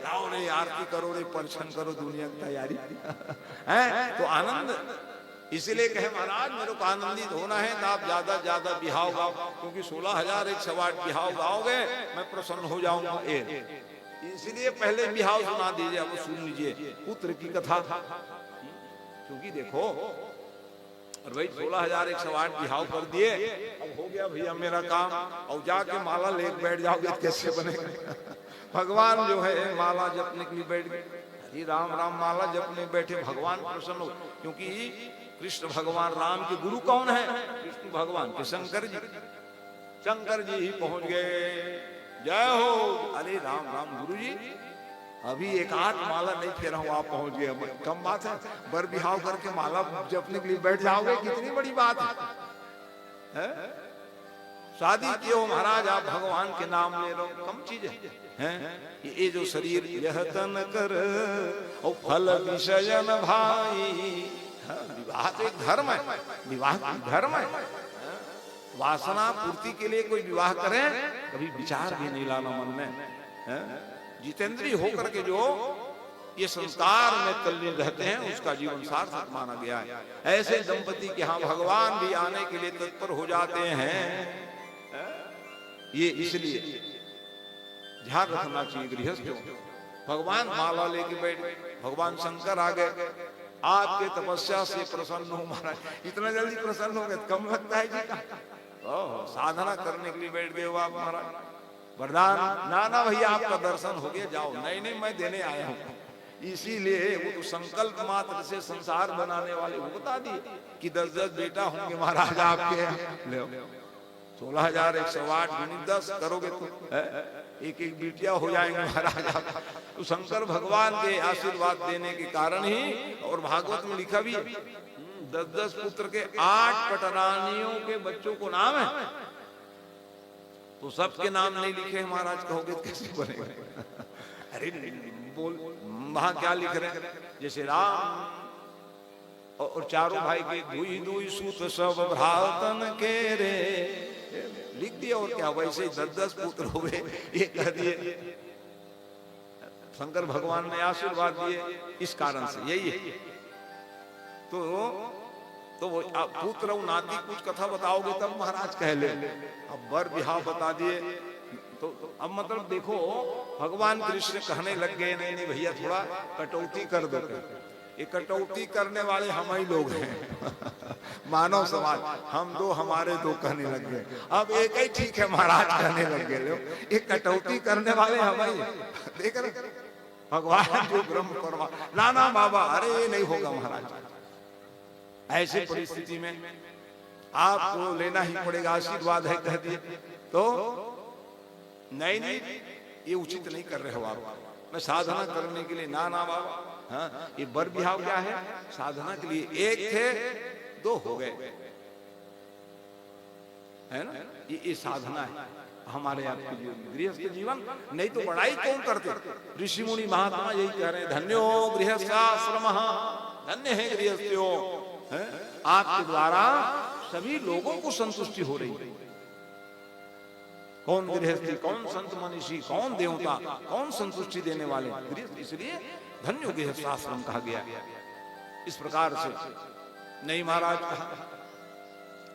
लाओ रे आरती करो रे, परछन करो, दुनिया की तैयारी है तो आनंद। इसलिए कहे महाराज मेरे को आनंदित होना है तो आप ज्यादा ज्यादा बिहाव गाओ, क्योंकि 16,108 बिहाव गाओगे मैं प्रसन्न हो जाऊंगा। इसलिए पहले बिहाव सुना दीजिए। अब सुन लीजिए पुत्र की कथा, क्योंकि देखो और भाई 16,108 बिहाव कर दिए, अब हो गया भैया मेरा काम। और जाके माला लेके बैठ जाओगे कैसे बनेगा। भगवान जो है माला जपने के लिए बैठ गए। हरि राम राम माला जपने बैठे, भगवान प्रसन्न हो। क्योंकि कृष्ण भगवान राम के गुरु कौन है? कृष्ण भगवान के शंकर जी। शंकर जी ही पहुंच गए। जय हो। अरे राम राम गुरु जी अभी एक आध माला नहीं फेरा हूं, आप पहुंच गए। कम बात है, बर बिहाव करके माला जपने के लिए बैठ जाओगे, कितनी बड़ी बात है। शादी किए हो महाराज आप, भगवान के नाम ले लो, कम चीज है। ये जो शरीर यह तन कर और फल विषयन भाई। विवाह तो एक धर्म है, विवाह धर्म है। वासना पूर्ति के लिए कोई विवाह करे कभी विचार भी नहीं लाना मन में। जितेंद्रिय होकर के जो ये संस्कार में तल्लीन रहते हैं उसका जीवन सार्थक माना गया है। ऐसे दंपति के यहाँ भगवान भी आने के लिए तत्पर हो जाते हैं। ये इसलिए ध्यान रखना चाहिए गृहस्थों। भगवान माला लेके बैठ गए, भगवान शंकर आ गए। आपके तपस्या से प्रसन्न हो महाराज। इतना जल्दी प्रसन्न हो गए, कम लगता है जी का। साधना करने के लिए बैठ गए हो आप महाराज। वरदान ना ना भैया आपका दर्शन हो गया, जाओ। नहीं नहीं मैं देने आया हूँ। इसीलिए वो तो संकल्प मात्र से संसार बनाने वाले वो बता दिए कि 10-10 बेटा होंगे महाराज आपके। ले 16,108 गुणित 10 करोगे तो एक एक बिटिया हो जाएंगे महाराज आप। तो शंकर भगवान के आशीर्वाद देने के कारण ही, और भागवत में लिखा भी 10-10 पुत्र के 8 पटरानियों के बच्चों को नाम है। तो सबके नाम नहीं लिखे महाराज, कहोगे कैसे बनेगा। अरे बोल वहां क्या लिख रहे हैं, जैसे राम और चारों भाई के दुई दुई सूत सब भ्रातन के रे लिख दिया। और क्या वैसे 10-10 पुत्र हो गए, ये कह दिए। शंकर भगवान ने आशीर्वाद दिए इस कारण से, यही है। तो वो पुत्र और नाती कुछ कथा बताओगे तब महाराज कह ले। अब वर बिहाव बता दिए तो अब मतलब देखो भगवान कृष्ण कहने लग गए नहीं नहीं भैया थोड़ा कटौती कर दो। ये कटौती करने वाले हम ही लोग हैं मानव समाज। हम दो हमारे दो कहने लग गए। अब एक ही ठीक है महाराज कहने लग गए। ये कटौती करने वाले हम ही देख रहे भगवान जो ब्रह्म परमा नाना बाबा। अरे ये नहीं होगा महाराज। ऐसी परिस्थिति में आपको लेना ही पड़ेगा। आशीर्वाद है कह दिए तो नहीं नहीं ये उचित नहीं कर रहे हो आप। मैं साधना करने के लिए ना ना बाबा। हाँ ये बर बिहाव क्या है, साधना के लिए एक थे दो हो गए। है ना, ये साधना है हमारे आपके जीवन में, गृहस्थ जीवन। नहीं तो बड़ाई कौन करते, ऋषि मुनि महात्मा यही कह रहे हैं, धन्यो गृहस्थाश्रम, धन्य है गृहस्थियों, आपके द्वारा सभी लोगों को संतुष्टि हो रही है। कौन गृहस्थी, कौन संत मनीषी, कौन देवता, कौन संतुष्टि देने वाले, गृहस्थ। इसलिए धन्यो गृहस्थाश्रम कहा गया। इस प्रकार से नहीं महाराज कहा,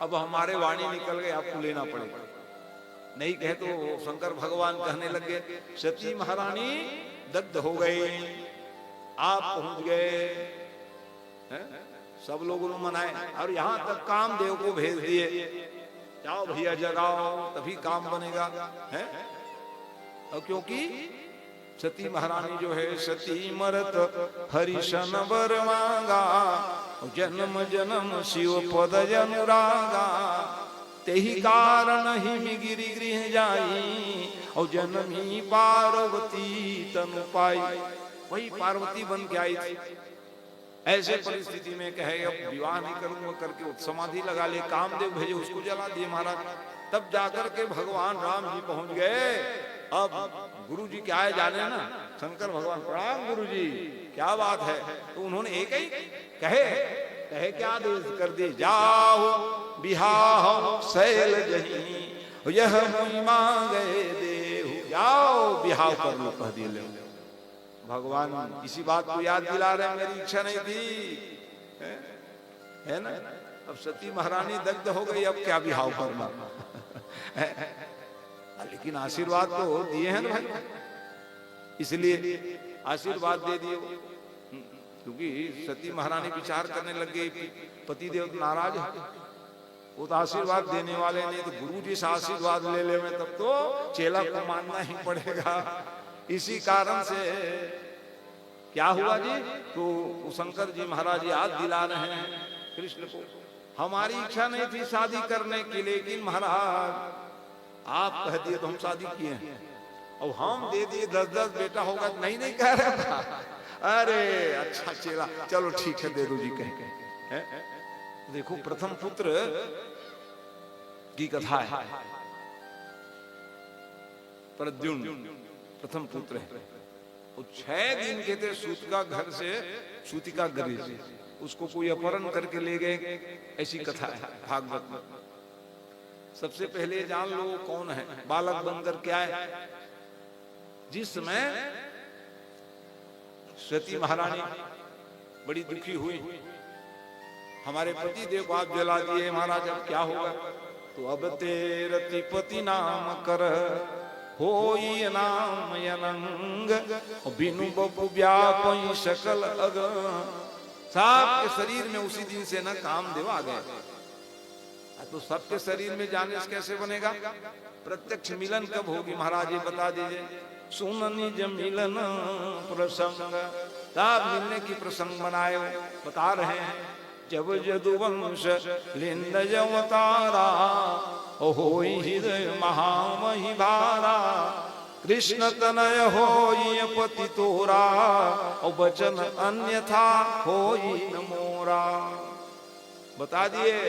अब हमारे वाणी निकल गए, आपको लेना पड़ेगा। नहीं कहे तो शंकर भगवान कहने लगे, सती महारानी दग्ध हो गई, आप पहुंच गए, सब लोगों ने मनाए, और यहां तक कामदेव को भेज दिए, जाओ भैया जगाओ तभी काम बनेगा, है? और क्योंकि सती महारानी जो है, सती मरत हरिशन बर मांगा, जन्म जन्म शिव पद अनुरागा, तेहि कारण ही गिरि गृह जाई, और जनमी पार्वती तनु पाई। वही पार्वती बन के आई थी। ऐसे परिस्थिति में कहे अब विवाह नहीं करूंगा करके समाधि लगा ले, कामदेव भेजे, उसको जला दिए महाराज। तब जाकर के भगवान राम जी पहुंच गए। अब गुरु जी क्या है जाने ना, शंकर भगवान, प्रणाम गुरु जी, क्या बात है? तो उन्होंने एक ही कहे क्या आदेश कर दिए, जाओ बिहाओ शैल जही, यह मुई मांगे देहु, जाओ बिहाव कर लो, कह दिए। भगवान इसी बात को याद दिला रहे, मेरी इच्छा नहीं थी, है ना। अब सती महारानी दग्ध हो गई, अब क्या बिहाव करना। लेकिन आशीर्वाद तो दिए हैं ना भाई, इसलिए आशीर्वाद दे दिए। क्योंकि सती महारानी विचार करने लग गई, पति देव नाराज है, वो तो आशीर्वाद देने वाले नहीं, तो गुरु जी से आशीर्वाद ले ले, तब तो चेला को मानना ही पड़ेगा। इसी कारण से क्या हुआ जी, तो शंकर जी महाराज याद दिला रहे हैं कृष्ण को, हमारी इच्छा नहीं थी शादी करने की, लेकिन महाराज आप कह दिए तो हम शादी किए हैं, और हम दे दिए 10-10 बेटा होगा, नहीं कह रहा था। अरे अच्छा चेला, चलो ठीक है दे दो जी कह के। देखो प्रथम पुत्र की कथा है, प्रद्युम्न प्रथम पुत्र है। वो 6 दिन के थे, सूतिका घर से, सूतिका गरी से उसको कोई अपहरण करके ले गए, ऐसी कथा है भागवत में। सबसे पहले जान लो कौन है, बालक बनकर क्या है। जिस समय सती महारानी बड़ी दुखी हुई, हमारे पति देव को आप जला दिए महाराज, अब क्या होगा? तो अब तेरति पति नाम कर होई नाम यनंग, बिनु बपु व्यापई सकल अग। साहब के शरीर में उसी दिन से न कामदेव आ गए। तो सबके शरीर में जाने से कैसे बनेगा? प्रत्यक्ष मिलन कब होगी महाराज ये बता दीजिए। सुन निज मिलन प्रसंग, तब मिलने की प्रसंग बनाए बता रहे हैं। जब यदुवंश लिंद अवतारा, होई हृदय महामहि भारा, कृष्ण तनय होई पति तोरा, और वचन अन्यथा होई न मोरा। बता दिए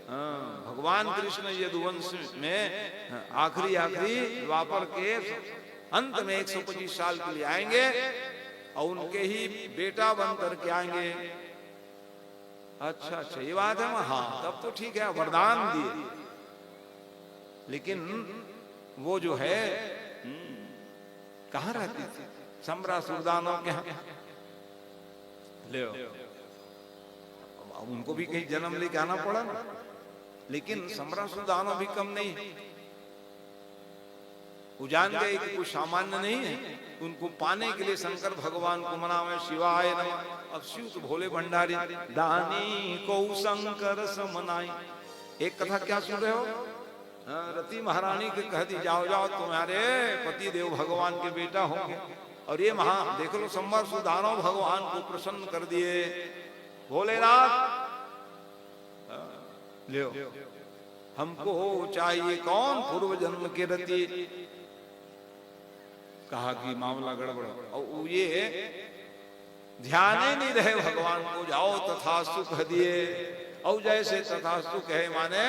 भगवान कृष्ण यदुवंश में आखिरी द्वापर के अंत में 125 साल के लिए आएंगे, और उनके ही बेटा बन करके आएंगे। अच्छा ये बात है। हाँ तब तो ठीक है, वरदान दिए। लेकिन वो जो है कहाँ रहती थी? सम्रा सुरदानों के यहाँ ले, उनको भी कहीं जन्म लेके आना पड़ा ना। लेकिन सम्रा सुरदानों भी कम नहीं, वो जान गए कि कोई सामान्य नहीं है। उनको पाने के लिए शंकर भगवान को मनावे, शिवाय नमः। अब शिव तो भोले भंडारी, दानी को शंकर समनाई। एक कथा क्या सुन रहे हो? रति महारानी के कह दी, जाओ जाओ तुम्हारे पति देव भगवान के बेटा होंगे। और ये देख लो सम्राट सुदानो भगवान को प्रसन्न कर दिए। भोलेनाथ ले हमको चाहिए कौन? पूर्व जन्म के रति। कहा कि मामला गड़बड़, और ये ध्यान ही नहीं रहे भगवान को। जाओ तथास्तु कह दिए, और जैसे तथास्तु कहे माने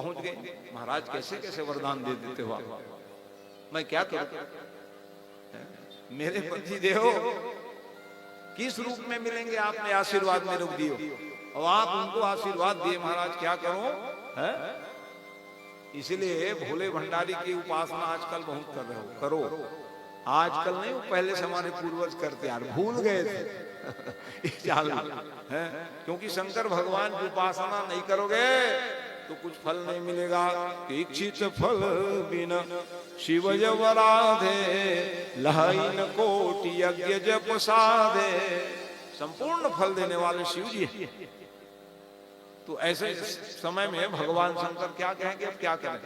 पहुंच गए। महाराज कैसे कैसे वरदान दे देते हो आप, मैं क्या करूं? मेरे पति देव किस रूप में मिलेंगे? आपने आशीर्वाद में रोक दियो और आप उनको आशीर्वाद दिए। महाराज क्या करूं? है इसलिए भोले भंडारी की उपासना आजकल बहुत कर रहे हो, करो। आजकल नहीं, वो पहले से हमारे पूर्वज करते यार, भूल गए थे है? क्योंकि शंकर भगवान की उपासना नहीं करोगे तो कुछ फल नहीं मिलेगा। इच्छित फल बिना शिव जवराधे, लहाइन कोटि यज्ञ जप साधे। संपूर्ण फल देने वाले शिव जी हैं। तो ऐसे समय में भगवान शंकर क्या कहेंगे, अब क्या करें?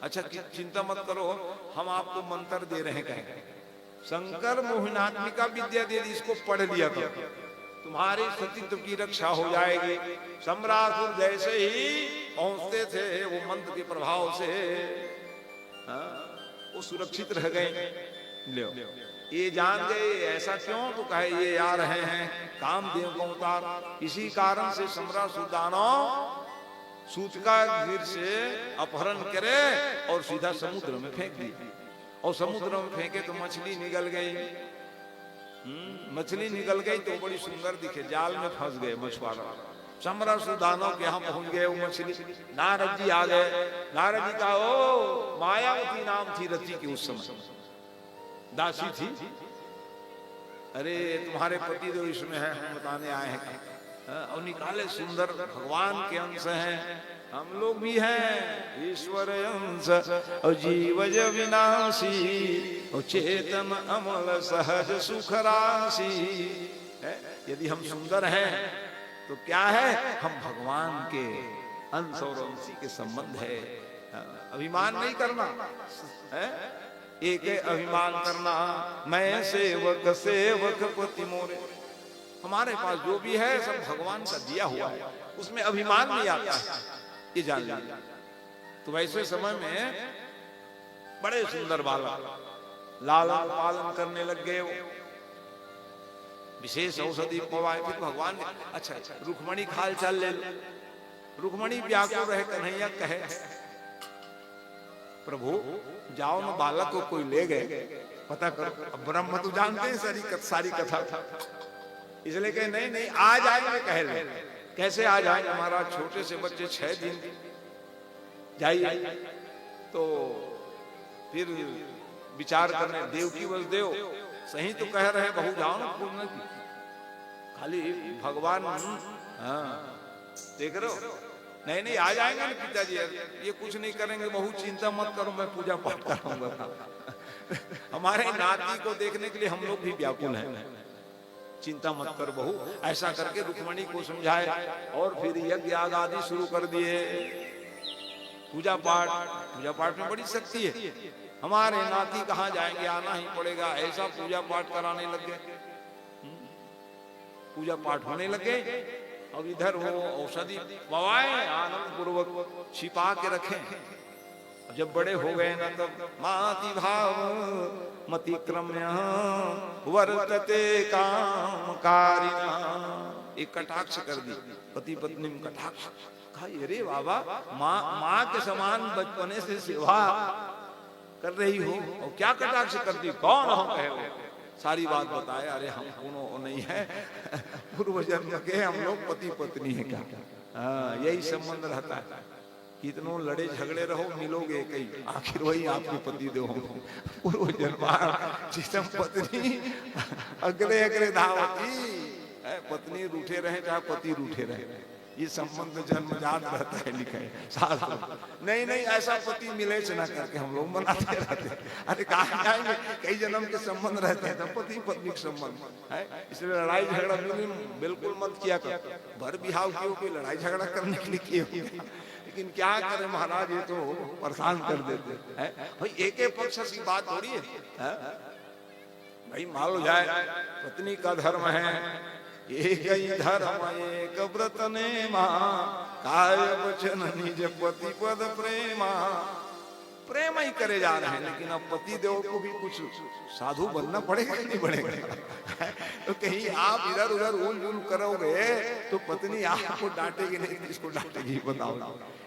अच्छा चिंता मत करो, हम आपको मंत्र दे रहे हैं। कहेंगे शंकर मोहिनात्मिका विद्या दे दी, इसको पढ़ लिया करो, तुम्हारी सतीत्व की रक्षा हो जाएगी। सम्रासुर जैसे ही पहुंचते थे वो मंत्र के प्रभाव से वो सुरक्षित रह गए। लो ये जान गए, ऐसा क्यों? तो कहे ये आ रहे हैं कामदेव का अवतार। इसी कारण से सम्रासुर दानव सूचका गिर से अपहरण करे और सीधा समुद्र में फेंक दिए। और समुद्र में फेंके तो मछली निकल गई। मछली निकल गई तो बड़ी सुंदर दिखे, जाल में फंस गए मछुआरा। सम्रासुर दानव के यहाँ पहुंच गए वो मछली। नारद जी आ गए। नारद जी का ओ मायावती नाम थी रति की, उस समय दासी थी। अरे तुम्हारे पति जो इसमें है, हम बताने आए हैं। और निकाले सुंदर भगवान के अंश हैं, हम लोग भी हैं ईश्वर अंश। और जीवज विनाशी और चेतन अमल सहज सुख राशि। यदि हम सुंदर हैं तो क्या है? हम भगवान के अंश और अंशी के संबंध है। अभिमान नहीं करना है, एक अभिमान करना मैं सेवक सेवक पति मोरे। हमारे पास जो भी है सब भगवान का दिया हुआ है, उसमें अभिमान नहीं आता है, ये जान लीजिए। तो वैसे समय में बड़े सुंदर बालक लालन पालन करने लग गए। वो विशेष औषधि पवाए। फिर भगवान ने अच्छा रुक्मणी खाल चाल ले लो। रुक्मणी व्याकुल रहे, कन्हैया कहे प्रभु जाओ ना, बालक को कोई ले गए, पता करो। अब ब्रह्म तो जानते हैं सारी कथा, इसलिए कहे नहीं नहीं आज आएंगे। कह ले कैसे आज आएंगे? महाराज छोटे से बच्चे 6 दिन जाइए। तो फिर विचार करने, देव की वसुदेव सही तो कह रहे हैं, बहू जाओ ना पूर्ण की। खाली भगवान देख रहे हो? नहीं नहीं आ जाएंगे ना पिताजी, ये कुछ नहीं करेंगे, बहू चिंता मत करो, मैं पूजा पाठ कराऊंगा। हमारे नाती को देखने के लिए हम लोग भी व्याकुल हैं, चिंता मत कर बहू। ऐसा करके रुक्मणी को समझाए और फिर यज्ञ याग आदि शुरू कर दिए। पूजा पाठ में बड़ी शक्ति है। हमारे नाती कहाँ जाएंगे, आना ही पड़ेगा। ऐसा पूजा पाठ कराने लग गए, पूजा पाठ होने लगे। अब इधर वो औषधि पवाए, आनंद पूर्वक छिपा के रखें। जब बड़े हो गए ना तब माति भाव मति क्रम्य वर्तते काम कारिणा। एक कटाक्ष कर दी, पति पत्नी में कटाक्ष। कहा अरे बाबा, माँ के समान बचपने से सेवा कर रही हो और क्या कटाक्ष करती? कौन हो? कहे सारी बात बताए। अरे हम दोनों नहीं है, पूर्व जन्म के हम लोग पति पत्नी है। क्या यही संबंध रहता है। कितनों लड़े झगड़े रहो, मिलोगे कहीं, आखिर वही आपके पति देव होंगे। पूर्व जन्म चितम पत्नी अगले अगले धावती। पत्नी रूठे रहे चाहे पति रूठे रहे, ये संबंध जन्मजात रहता है, लिखा है शास्त्र। नहीं नहीं ऐसा पति मिले ना करके हम लोग मनाते रहते। अरे कहाँ जाएंगे, कई जन्म के संबंध रहते हैं, तो पति पत्नी के संबंध है। इसलिए लड़ाई झगड़ा बिल्कुल मत किया कर। भर बिहाव की कोई लड़ाई झगड़ा करने के लिए किए होंगे, लेकिन क्या करें महाराज, ये तो परेशान कर देते हैं भाई। एक एक पक्ष की बात हो रही है भाई। मान लो जाए पत्नी का धर्म है एक ही धर्म एक व्रत नेमा, काय वचन निज पति पद प्रेमा। प्रेम ही करे जा रहे हैं, लेकिन अब पति देव को भी कुछ साधु बनना पड़ेगा कि नहीं पड़ेगा? तो कहीं आप इधर उधर उल जुल करोगे तो पत्नी आपको डांटेगी नहीं, इसको डांटेगी, बताओ।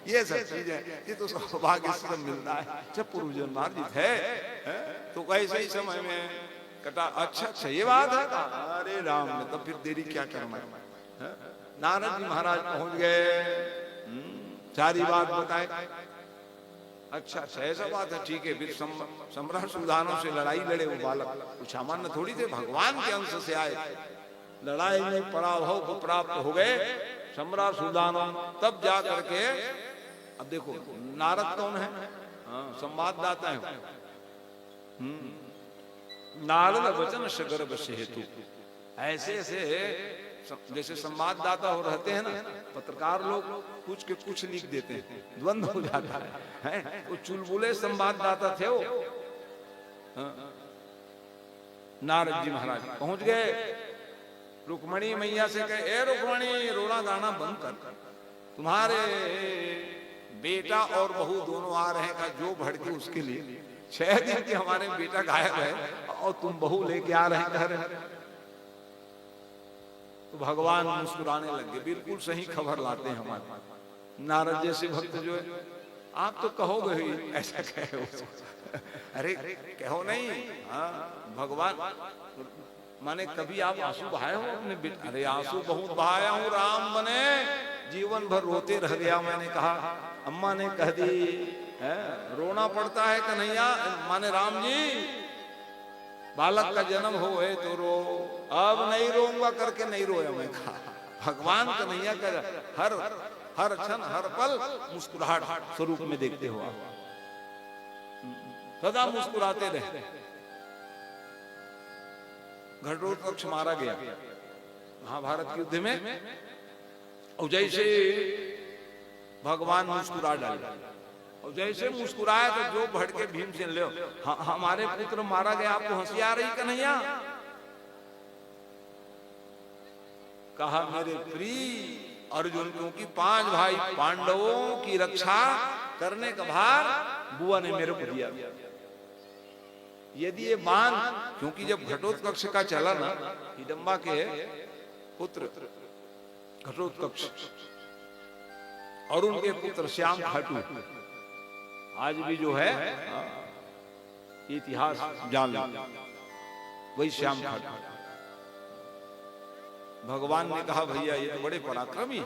ये सब चीजें, ये तो सौभाग्य से मिलता है जब पूर्व जन्मार्जित है। तो वैसे ही समय में कटा। अच्छा ये बात है। अरे राम ने तब फिर देरी क्या करना है? नारद जी महाराज पहुंच गए, सारी बात बताए। अच्छा ऐसा बात है, ठीक है। फिर सम्राट सुधानों से लड़ाई लड़े वो बालक, कुछ सामान्य थोड़ी थे, भगवान के अंश से आए। लड़ाई में पराभव को प्राप्त हो गए सम्राट सुधानो। तब जा करके, अब देखो नारद कौन है? संवाददाता है। नारद वचन सगर्भ से हेतु, ऐसे ऐसे जैसे संवाददाता हो रहते हैं ना, पत्रकार लोग कुछ के कुछ लिख देते हैं, द्वंद्व हो जाता है। वो चुलबुले संवाददाता थे वो। नारद जी महाराज पहुंच गए, रुक्मणी मैया से कहे, ए रुक्मणी रोना गाना बंद कर, तुम्हारे बेटा और बहू दोनों आ रहे हैं। का जो भड़के उसके लिए 6 दिन के हमारे बेटा गायब है और तुम बहू लेके आ रहे हैं घर। तो भगवान मुस्कुराने लगे, बिल्कुल सही खबर लाते हैं हमारे नारद जैसे भक्त जो है। आप तो कहोगे ही ऐसा कहो, अरे कहो नहीं। हाँ भगवान माने कभी आप आंसू बहाए हो अपने बेटे? अरे आंसू बहुत बहाया हूँ, राम बने जीवन भर रोते रह गया। मैंने कहा, अम्मा ने कह दी रोना पड़ता है कन्हैया, माने राम जी बालक का जन्म हो है तो रो, अब नहीं रोऊंगा करके नहीं रोया। मैं कहा भगवान कन्हैया का हर क्षण हर पल मुस्कुराहट स्वरूप में देखते हो आप, सदा मुस्कुराते रहे। घटोत्कच मारा गया महाभारत के युद्ध में, और जैसे भगवान मुस्कुरा डाले, और जैसे मुस्कुराया तो जो भड़के भीमसेन ले, हमारे पुत्र मारा गया, आपको हंसी आ रही कन्हैया? कहा मेरे प्रिय अर्जुन, क्योंकि 5 भाई पांडवों की रक्षा करने का भार बुआ ने मेरे को दिया। यदि ये बांध, क्योंकि जब घटोत्कच का चला ना, हिडम्बा के पुत्र घटोत्कच और उनके पुत्र श्याम खाटू, आज भी जो है इतिहास जान वही श्याम खाटू। भगवान ने कहा भैया ये तो बड़े पराक्रमी,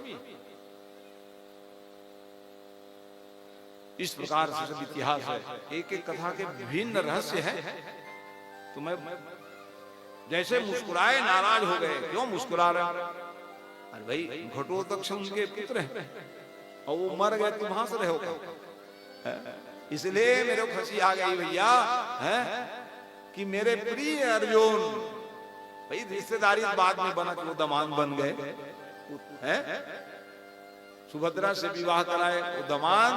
इस प्रकार से सब इतिहास है, एक एक कथा के विभिन्न रहस्य हैं। तो मैं जैसे मुस्कुराए नाराज हो गए, क्यों मुस्कुरा रहे? अरे भाई घटोत्कच उनके पुत्र हैं और वो मर गए, तुम हंस रहे हो, इसलिए मेरे को हंसी आ गई भैया कि मेरे प्रिय अर्जुन, भाई रिश्तेदारी बाद में बना कि वो दमाद बन गए हैं, सुभद्रा से विवाह कराए वो दमाद,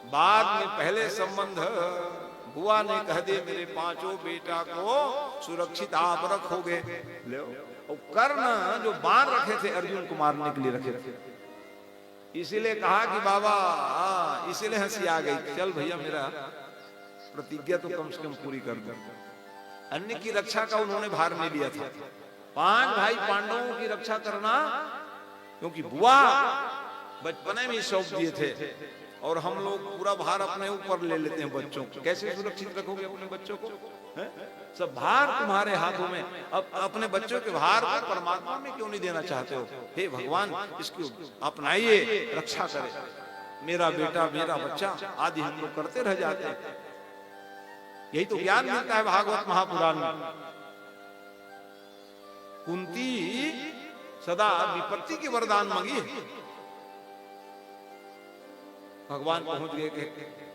बाद में पहले संबंध बुआ ने कह दे मेरे 5 बेटा को सुरक्षित आप रखोगे। और कर्ण जो बाण रखे थे अर्जुन को मारने के लिए रखे थे, इसीलिए कहा कि बाबा, इसीलिए हंसी आ गई। चल भैया मेरा प्रतिज्ञा तो कम से कम पूरी कर दो। अन्य की रक्षा का उन्होंने भार नहीं लिया था, 5 भाई पांडवों की रक्षा करना, क्योंकि बुआ बचपने में सौंप दिए थे और हम लोग पूरा भार अपने ऊपर ले लेते हैं बच्चों को। कैसे सुरक्षित रखोगे अपने बच्चों को? सब भार तुम्हारे हाथों में। अब अपने बच्चों के भार को परमात्मा में क्यों नहीं देना चाहते हो? हे भगवान इसको अपनाइए, रक्षा करे, मेरा बेटा मेरा बच्चा आदि हम लोग करते रह जाते हैं। यही तो ज्ञान मिलता है भागवत महापुराण में। कुंती सदा विपत्ति की वरदान मांगी, भगवान पहुंच गए कि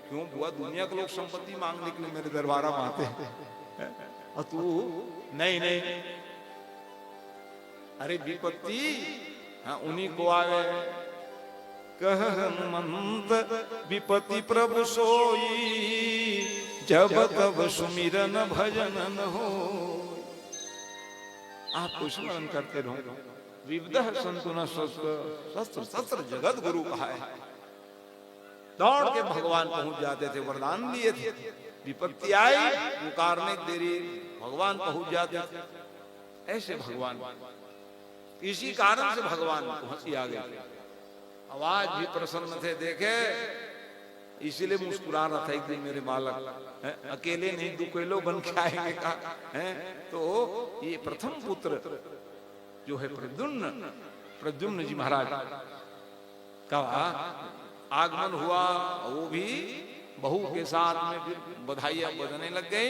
क्यों बुआ, दुनिया के लोग संपत्ति मांगने के लिए मेरे दरबारा में आते हैं और तू नहीं नहीं, अरे विपत्ति उन्हीं को आवे। कह हनुमंत विपत्ति प्रभु सोई, जब तब सुमिरन भजन न हो। आप स्मरण करते रहो, विविध संतु न शस्त्र शस्त्र जगत गुरु कहा है। दौड़ के भगवान पहुंच जाते थे, वरदान दिए थे। विपत्ति आई, पुकारने की देरी, भगवान पहुंच जाते थे। ऐसे भगवान, इसी कारण से भगवान हंसी आ गई। आवाज भी प्रसन्न थे, देखे इसीलिए मुस्कुरा रहा था। एक दिन मेरे बालक अकेले नहीं दुकेलो बन के आएंगे का है। तो ये प्रथम पुत्र जो है प्रद्युम्न जी महाराज का आगमन हुआ, वो भी बहू के साथ में फिर बधाइयां बजने लग गई।